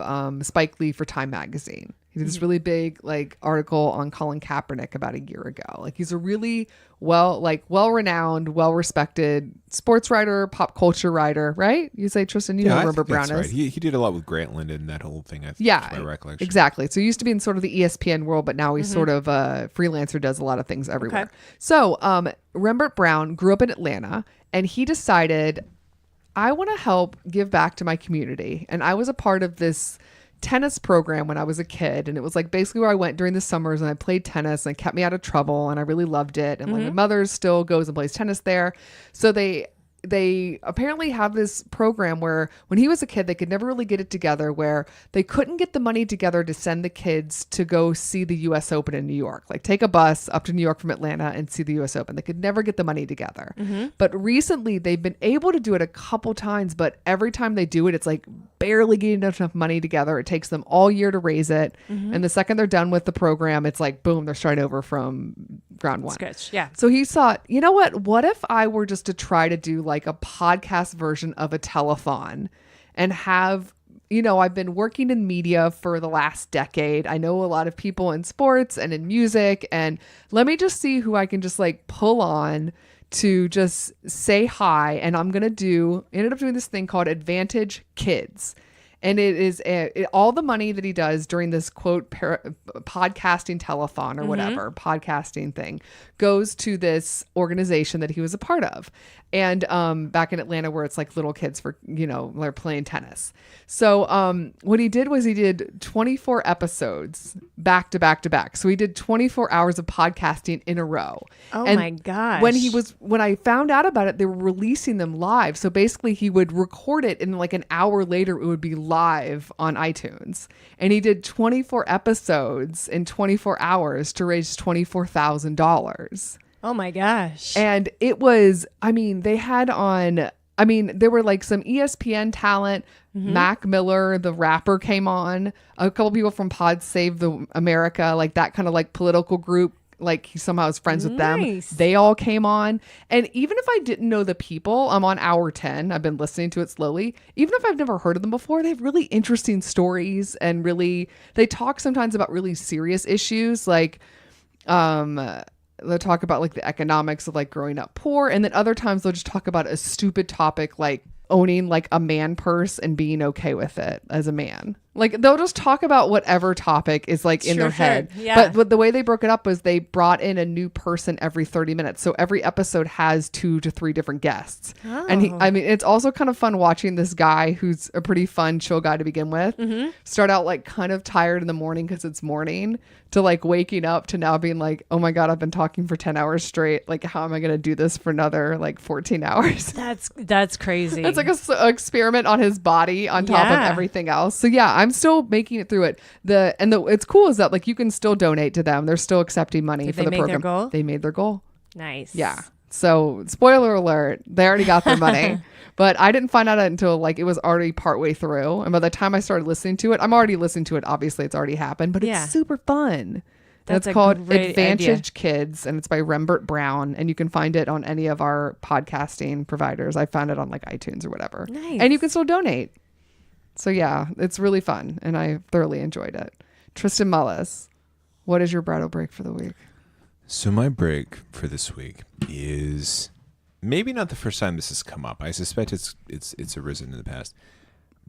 Spike Lee for Time magazine. He did this really big article on Colin Kaepernick about a year ago. He's a really well-renowned, well-respected sports writer, pop culture writer, right? You say, Tristan, you know I who Rembert think that's Brown is. right. He did a lot with Grant Linden, that whole thing. I think Yeah, that's my recollection. exactly. So he used to be in sort of the ESPN world, but now he's sort of a freelancer, does a lot of things everywhere. Okay. So Rembert Brown grew up in Atlanta, and he decided, I want to help give back to my community. And I was a part of this tennis program when I was a kid, and it was basically where I went during the summers, and I played tennis, and it kept me out of trouble, and I really loved it. And my mother still goes and plays tennis there. So they they apparently have this program where when he was a kid, they could never really get it together, where they couldn't get the money together to send the kids to go see the US Open in New York. Like take a bus up to New York from Atlanta and see the US Open. They could never get the money together. But recently they've been able to do it a couple times, but every time they do it, it's like barely getting enough money together. It takes them all year to raise it. And the second they're done with the program, it's like, boom, they're starting over from ground one. Scratch. Yeah. So he thought, you know what if I were just to try to do like a podcast version of a telethon and have, I've been working in media for the last decade. I know a lot of people in sports and in music, and let me just see who I can just like pull on to just say hi. And ended up doing this thing called Advantage Kids. And it is all the money that he does during this quote podcasting telethon or whatever podcasting thing goes to this organization that he was a part of. And back in Atlanta, where it's like little kids for, they're playing tennis. So what he did was he did 24 episodes back to back to back. So he did 24 hours of podcasting in a row. Oh and my gosh. When I found out about it, they were releasing them live. So basically he would record it and like an hour later it would be live on iTunes. And he did 24 episodes in 24 hours to raise $24,000. Oh my gosh. And it was, they had on, there were like some ESPN talent. Mac Miller, the rapper, came on. A couple people from Pod Save the America, like that kind of like political group. Like he somehow is friends with them. They all came on. And even if I didn't know the people, I'm on hour 10. I've been listening to it slowly. Even if I've never heard of them before, they have really interesting stories and they talk sometimes about really serious issues. Like, they'll talk about like the economics of like growing up poor. And then other times they'll just talk about a stupid topic like owning like a man purse and being okay with it as a man. Like they'll just talk about whatever topic is like in their head. Yeah. But the way they broke it up was they brought in a new person every 30 minutes. So every episode has 2 to 3 different guests. Oh. And it's also kind of fun watching this guy who's a pretty fun, chill guy to begin with. Start out like kind of tired in the morning because it's morning to like waking up to now being like, oh my God, I've been talking for 10 hours straight. Like, how am I going to do this for another like 14 hours? That's crazy. It's like a experiment on his body on top of everything else. So yeah, I'm still making it through it. It's cool is that like you can still donate to them. They're still accepting money for the program. Their goal? They made their goal. Nice. Yeah. So spoiler alert, they already got their money. But I didn't find out until like it was already partway through. And by the time I started listening to it, I'm already listening to it. Obviously, it's already happened, but it's super fun. That's it's called great Advantage idea. Kids, and it's by Rembert Brown. And you can find it on any of our podcasting providers. I found it on like iTunes or whatever. Nice. And you can still donate. So yeah, it's really fun. And I thoroughly enjoyed it. Tristan Mullis, what is your bridal break for the week? So my break for this week is maybe not the first time this has come up. I suspect it's arisen in the past,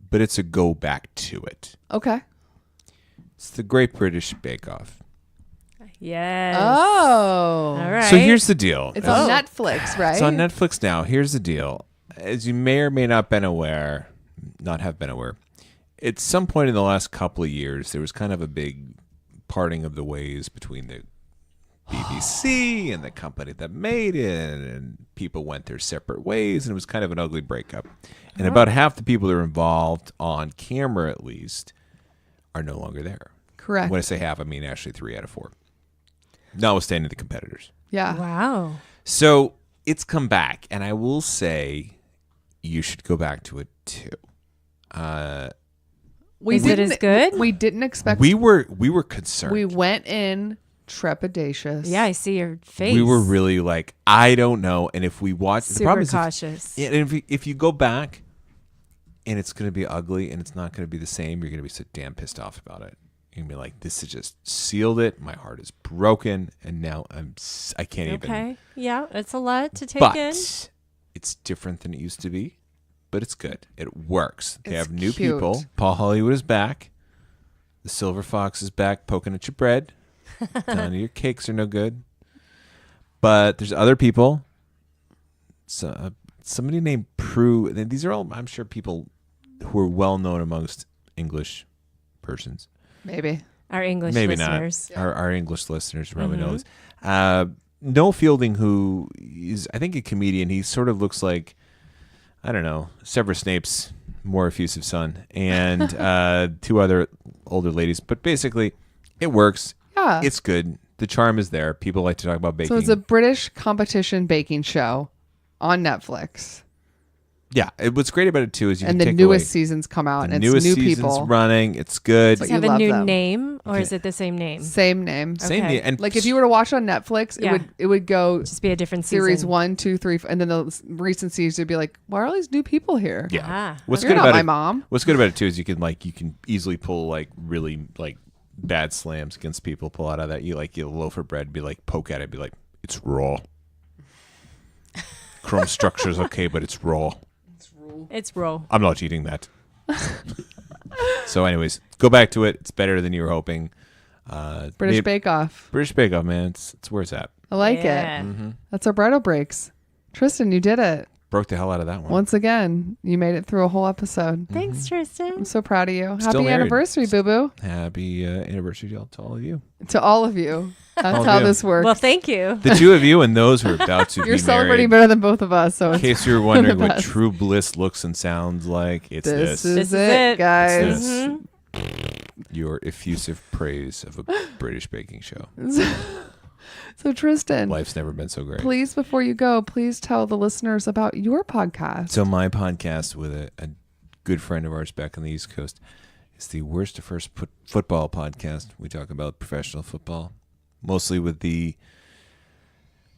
but it's a go back to it. Okay. It's the Great British Bake Off. Yes. Oh. All right. So here's the deal. It's on Netflix, right? It's on Netflix now. Here's the deal. As you may or may not have been aware, at some point in the last couple of years, there was kind of a big parting of the ways between the BBC and the company that made it, and people went their separate ways, and it was kind of an ugly breakup. And about half the people that are involved, on camera at least, are no longer there. Correct. When I say half, I mean actually 3 out of 4. Notwithstanding the competitors. Yeah. Wow. So it's come back, and I will say you should go back to it too. Is it as good? We didn't expect. We were concerned. We went in trepidatious. Yeah, I see your face. We were really like, I don't know. And if we watch, the problem super is cautious. if you go back, and it's going to be ugly, and it's not going to be the same, you're going to be so damn pissed off about it. You're going to be like, this has just sealed it. My heart is broken, and now I can't even. Okay. Yeah, it's a lot to take But in. it's different than it used to be. But it's good. It works. They It's have new cute. people. Paul Hollywood is back. The Silver Fox is back poking at your bread. Telling you your cakes are no good. But there's other people. So, somebody named Prue. These are all, I'm sure, people who are well known amongst English persons. Maybe. Our English Maybe listeners. not. Our English listeners probably know this. Noel Fielding, who is, I think, a comedian. He sort of looks like I don't know, Severus Snape's more effusive son, and 2 other older ladies. But basically, it works. Yeah. It's good. The charm is there. People like to talk about baking. So it's a British competition baking show on Netflix. Yeah, what's great about it too is you And can the take newest away seasons come out, the and newest it's new season's people. running. It's good. But Does it have you a love new them. name, or is it the same name? Same name. Same Okay. name. And Like if you were to watch on Netflix, Yeah. it would go Just be a different series season. 1, 2, 3, and then the recent seasons would be like, why are all these new people here? yeah, Ah, what's You're good not about my it? mom. What's good about it too is you can easily pull like really like bad slams against people. Pull out of that. You like a loaf of bread, be like poke at it, be like it's raw. Chrome structure's okay, but it's raw. It's roll. I'm not eating that. So, anyways, go back to it. It's better than you were hoping. British maybe- Bake Off. British Bake Off, man. It's where it's at. I like it. Yeah. That's our bridal breaks. Tristan, you did it. Broke the hell out of that one. Once again, you made it through a whole episode. Thanks, Tristan. I'm so proud of you. Still Happy married. anniversary, boo boo. Happy anniversary to all of you. To all of you. That's All how of you. this works. Well, thank you. The 2 of you and those who are about to You're be celebrating married. better than both of us. So In it's, case you're wondering the what best. true bliss looks and sounds like, it's this this. is This is it, it. guys. This. Your effusive praise of a British baking show. So Tristan, Life's never been so great. please, before you go, please tell the listeners about your podcast. So my podcast with a good friend of ours back on the East Coast is the Worst to First Football podcast. We talk about professional football, mostly with the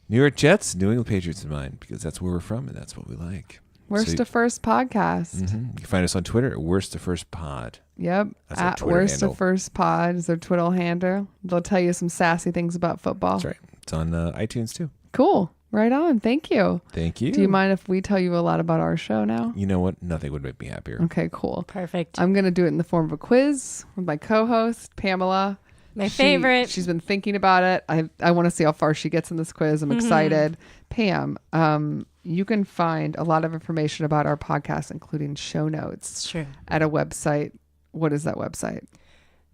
New York Jets, New England Patriots in mind, because that's where we're from and that's what we like. Worst to First podcast. You can find us on Twitter at Worst to First Pod. Yep. That's our At Twitter Worst handle. to First Pod is their Twitter handle. They'll tell you some sassy things about football. That's right. It's on iTunes too. Cool. Right on. Thank you. Thank you. Do you mind if we tell you a lot about our show now? You know what? Nothing would make me happier. Okay, cool. Perfect. I'm going to do it in the form of a quiz with my co-host, Pamela. My favorite. She's been thinking about it. I want to see how far she gets in this quiz. I'm excited. Pam, you can find a lot of information about our podcast, including show notes, It's true. at a website. What is that website?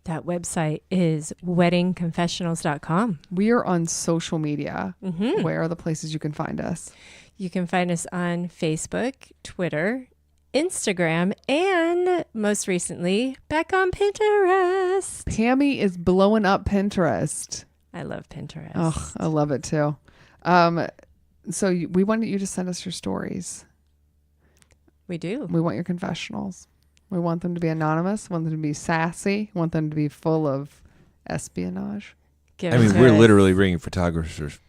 That website is weddingconfessionals.com. We are on social media. Mm-hmm. Where are the places you can find us? You can find us on Facebook, Twitter, Instagram, and most recently, back on Pinterest. Pammy is blowing up Pinterest. I love Pinterest. Oh, I love it too. We wanted you to send us your stories. We do. We want your confessionals. We want them to be anonymous. We want them to be sassy. We want them to be full of espionage. Give I it mean, to we're us. literally bringing photographers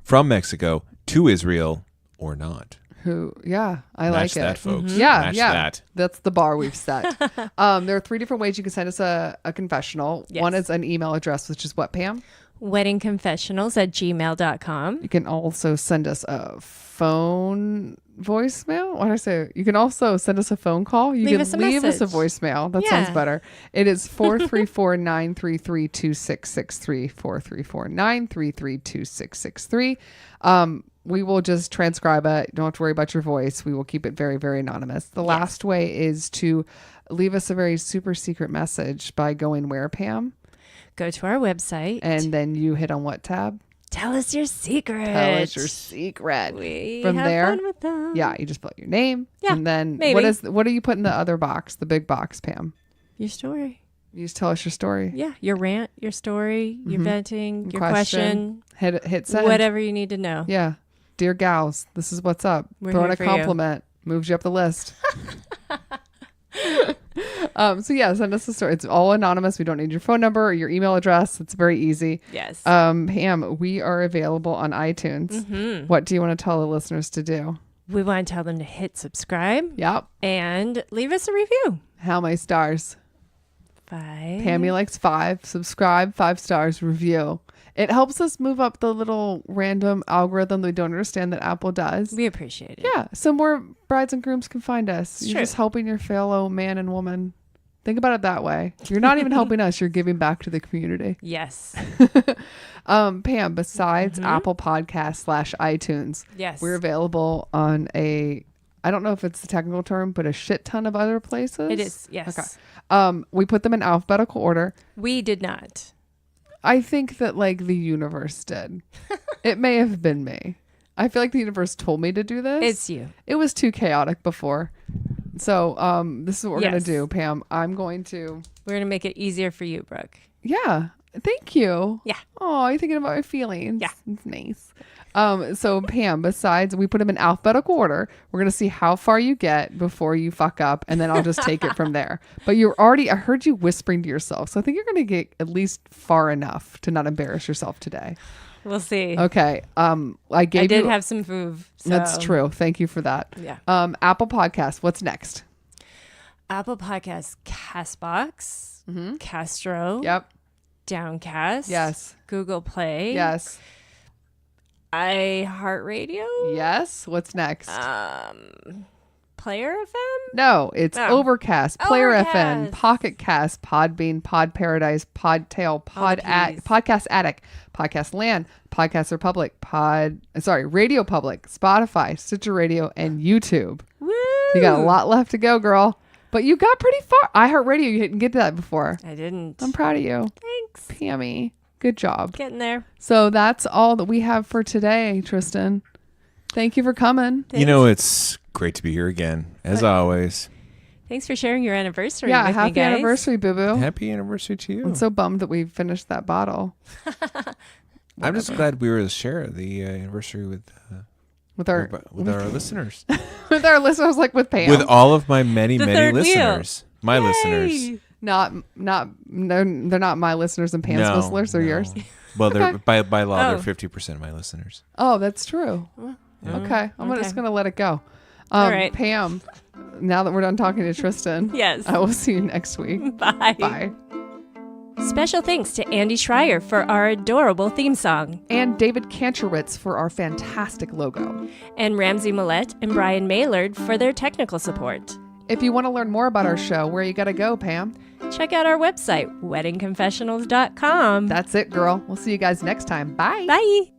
from Mexico to Israel or not. I Match like that, it. folks. Yeah, Match yeah. that. That's the bar we've set. There are 3 different ways you can send us a confessional. Yes. One is an email address, which is what, Pam? weddingconfessionals@gmail.com. You can also send us a phone voicemail. What did I say? You can also send us a phone call. You Leave can us a leave us a message. voicemail. That Yeah. sounds better. It is 434-933-2663. 434-933-2663. We will just transcribe it. You don't have to worry about your voice. We will keep it very, very anonymous. The last way is to leave us a very super secret message by going where, Pam? Go to our website And then you hit on what tab? tell us your secret. Tell us your secret. We From have there, fun with them. Yeah, you just put your name. Yeah, And then maybe. what do you put in the other box, the big box, Pam? Your story. You just tell us your story. Yeah. Your rant, your story, your venting, your Question. question, Hit send. whatever you need to know. Yeah. Dear gals, this is what's up. We're Throwing here a for you. compliment moves you up the list. Send us a story. It's all anonymous. We don't need your phone number or your email address. It's very easy. Yes. Pam, we are available on iTunes. Mm-hmm. What do you want to tell the listeners to do? We want to tell them to hit subscribe Yep. and leave us a review. How many stars? 5. Pammy likes 5. Subscribe, 5 stars, review. It helps us move up the little random algorithm that we don't understand that Apple does. We appreciate it. Yeah, so more brides and grooms can find us. You're True. just helping your fellow man and woman. Think about it that way. You're not even helping us. You're giving back to the community. Yes. Pam, besides Apple Podcasts /iTunes, Yes. we're available on I don't know if it's the technical term, but a shit ton of other places. It is. Yes. Okay. We put them in alphabetical order. We did not. I think that the universe did. It may have been me. I feel like the universe told me to do this. It's you. It was too chaotic before. So this is what we're going Yes. to do, Pam. I'm going to... We're going to make it easier for you, Brooke. Yeah. Thank you. Yeah. Oh, you're thinking about my feelings. Yeah. It's nice. So Pam, besides, we put them in alphabetical order. We're going to see how far you get before you fuck up, and then I'll just take it from there. But I heard you whispering to yourself. So I think you're going to get at least far enough to not embarrass yourself today. We'll see. Okay. I I did have some food. So. That's true. Thank you for that. Yeah. Apple Podcast. What's next? Apple Podcasts, CastBox, Castro, Yep. Downcast, Yes. Google Play, Yes. iHeartRadio, Yes. What's next? Player FM. No, it's Oh. Overcast, Player FM, Overcast. Pocket Cast, Podbean, Pod Paradise, Podtail, Ps. Podcast Addict, Podcast Land, Podcast Republic, Radio Public, Spotify, Stitcher Radio, and YouTube. Woo! You got a lot left to go, girl. But you got pretty far. iHeartRadio, you didn't get to that before. I didn't. I'm proud of you. Thanks. Pammy, good job. Getting there. So that's all that we have for today, Tristan. Thank you for coming. You know, it's great to be here again, as always. Thanks for sharing your anniversary Yeah, with me, happy guys. anniversary, Boo Boo. Happy anniversary to you. I'm so bummed that we finished that bottle I'm just glad we were able to share the anniversary with our listeners. with our listeners, like with Pam. With all of my many The many third wheel. listeners. My Yay! listeners. they're not my listeners and Pam's No, listeners. They're no. yours. Well, they're by law, Oh. they're 50% of my listeners. Oh, that's true. Yeah. Okay, I'm just gonna let it go. All right. Pam. Now that we're done talking to Tristan, Yes. I will see you next week. Bye. Bye. Special thanks to Andy Schreier for our adorable theme song, And David Kantrowitz for our fantastic logo. and Ramsey Millette and Brian Maylard for their technical support. If you want to learn more about our show, where you gotta go, Pam? Check out our website, weddingconfessionals.com. That's it, girl. We'll see you guys next time. Bye. Bye.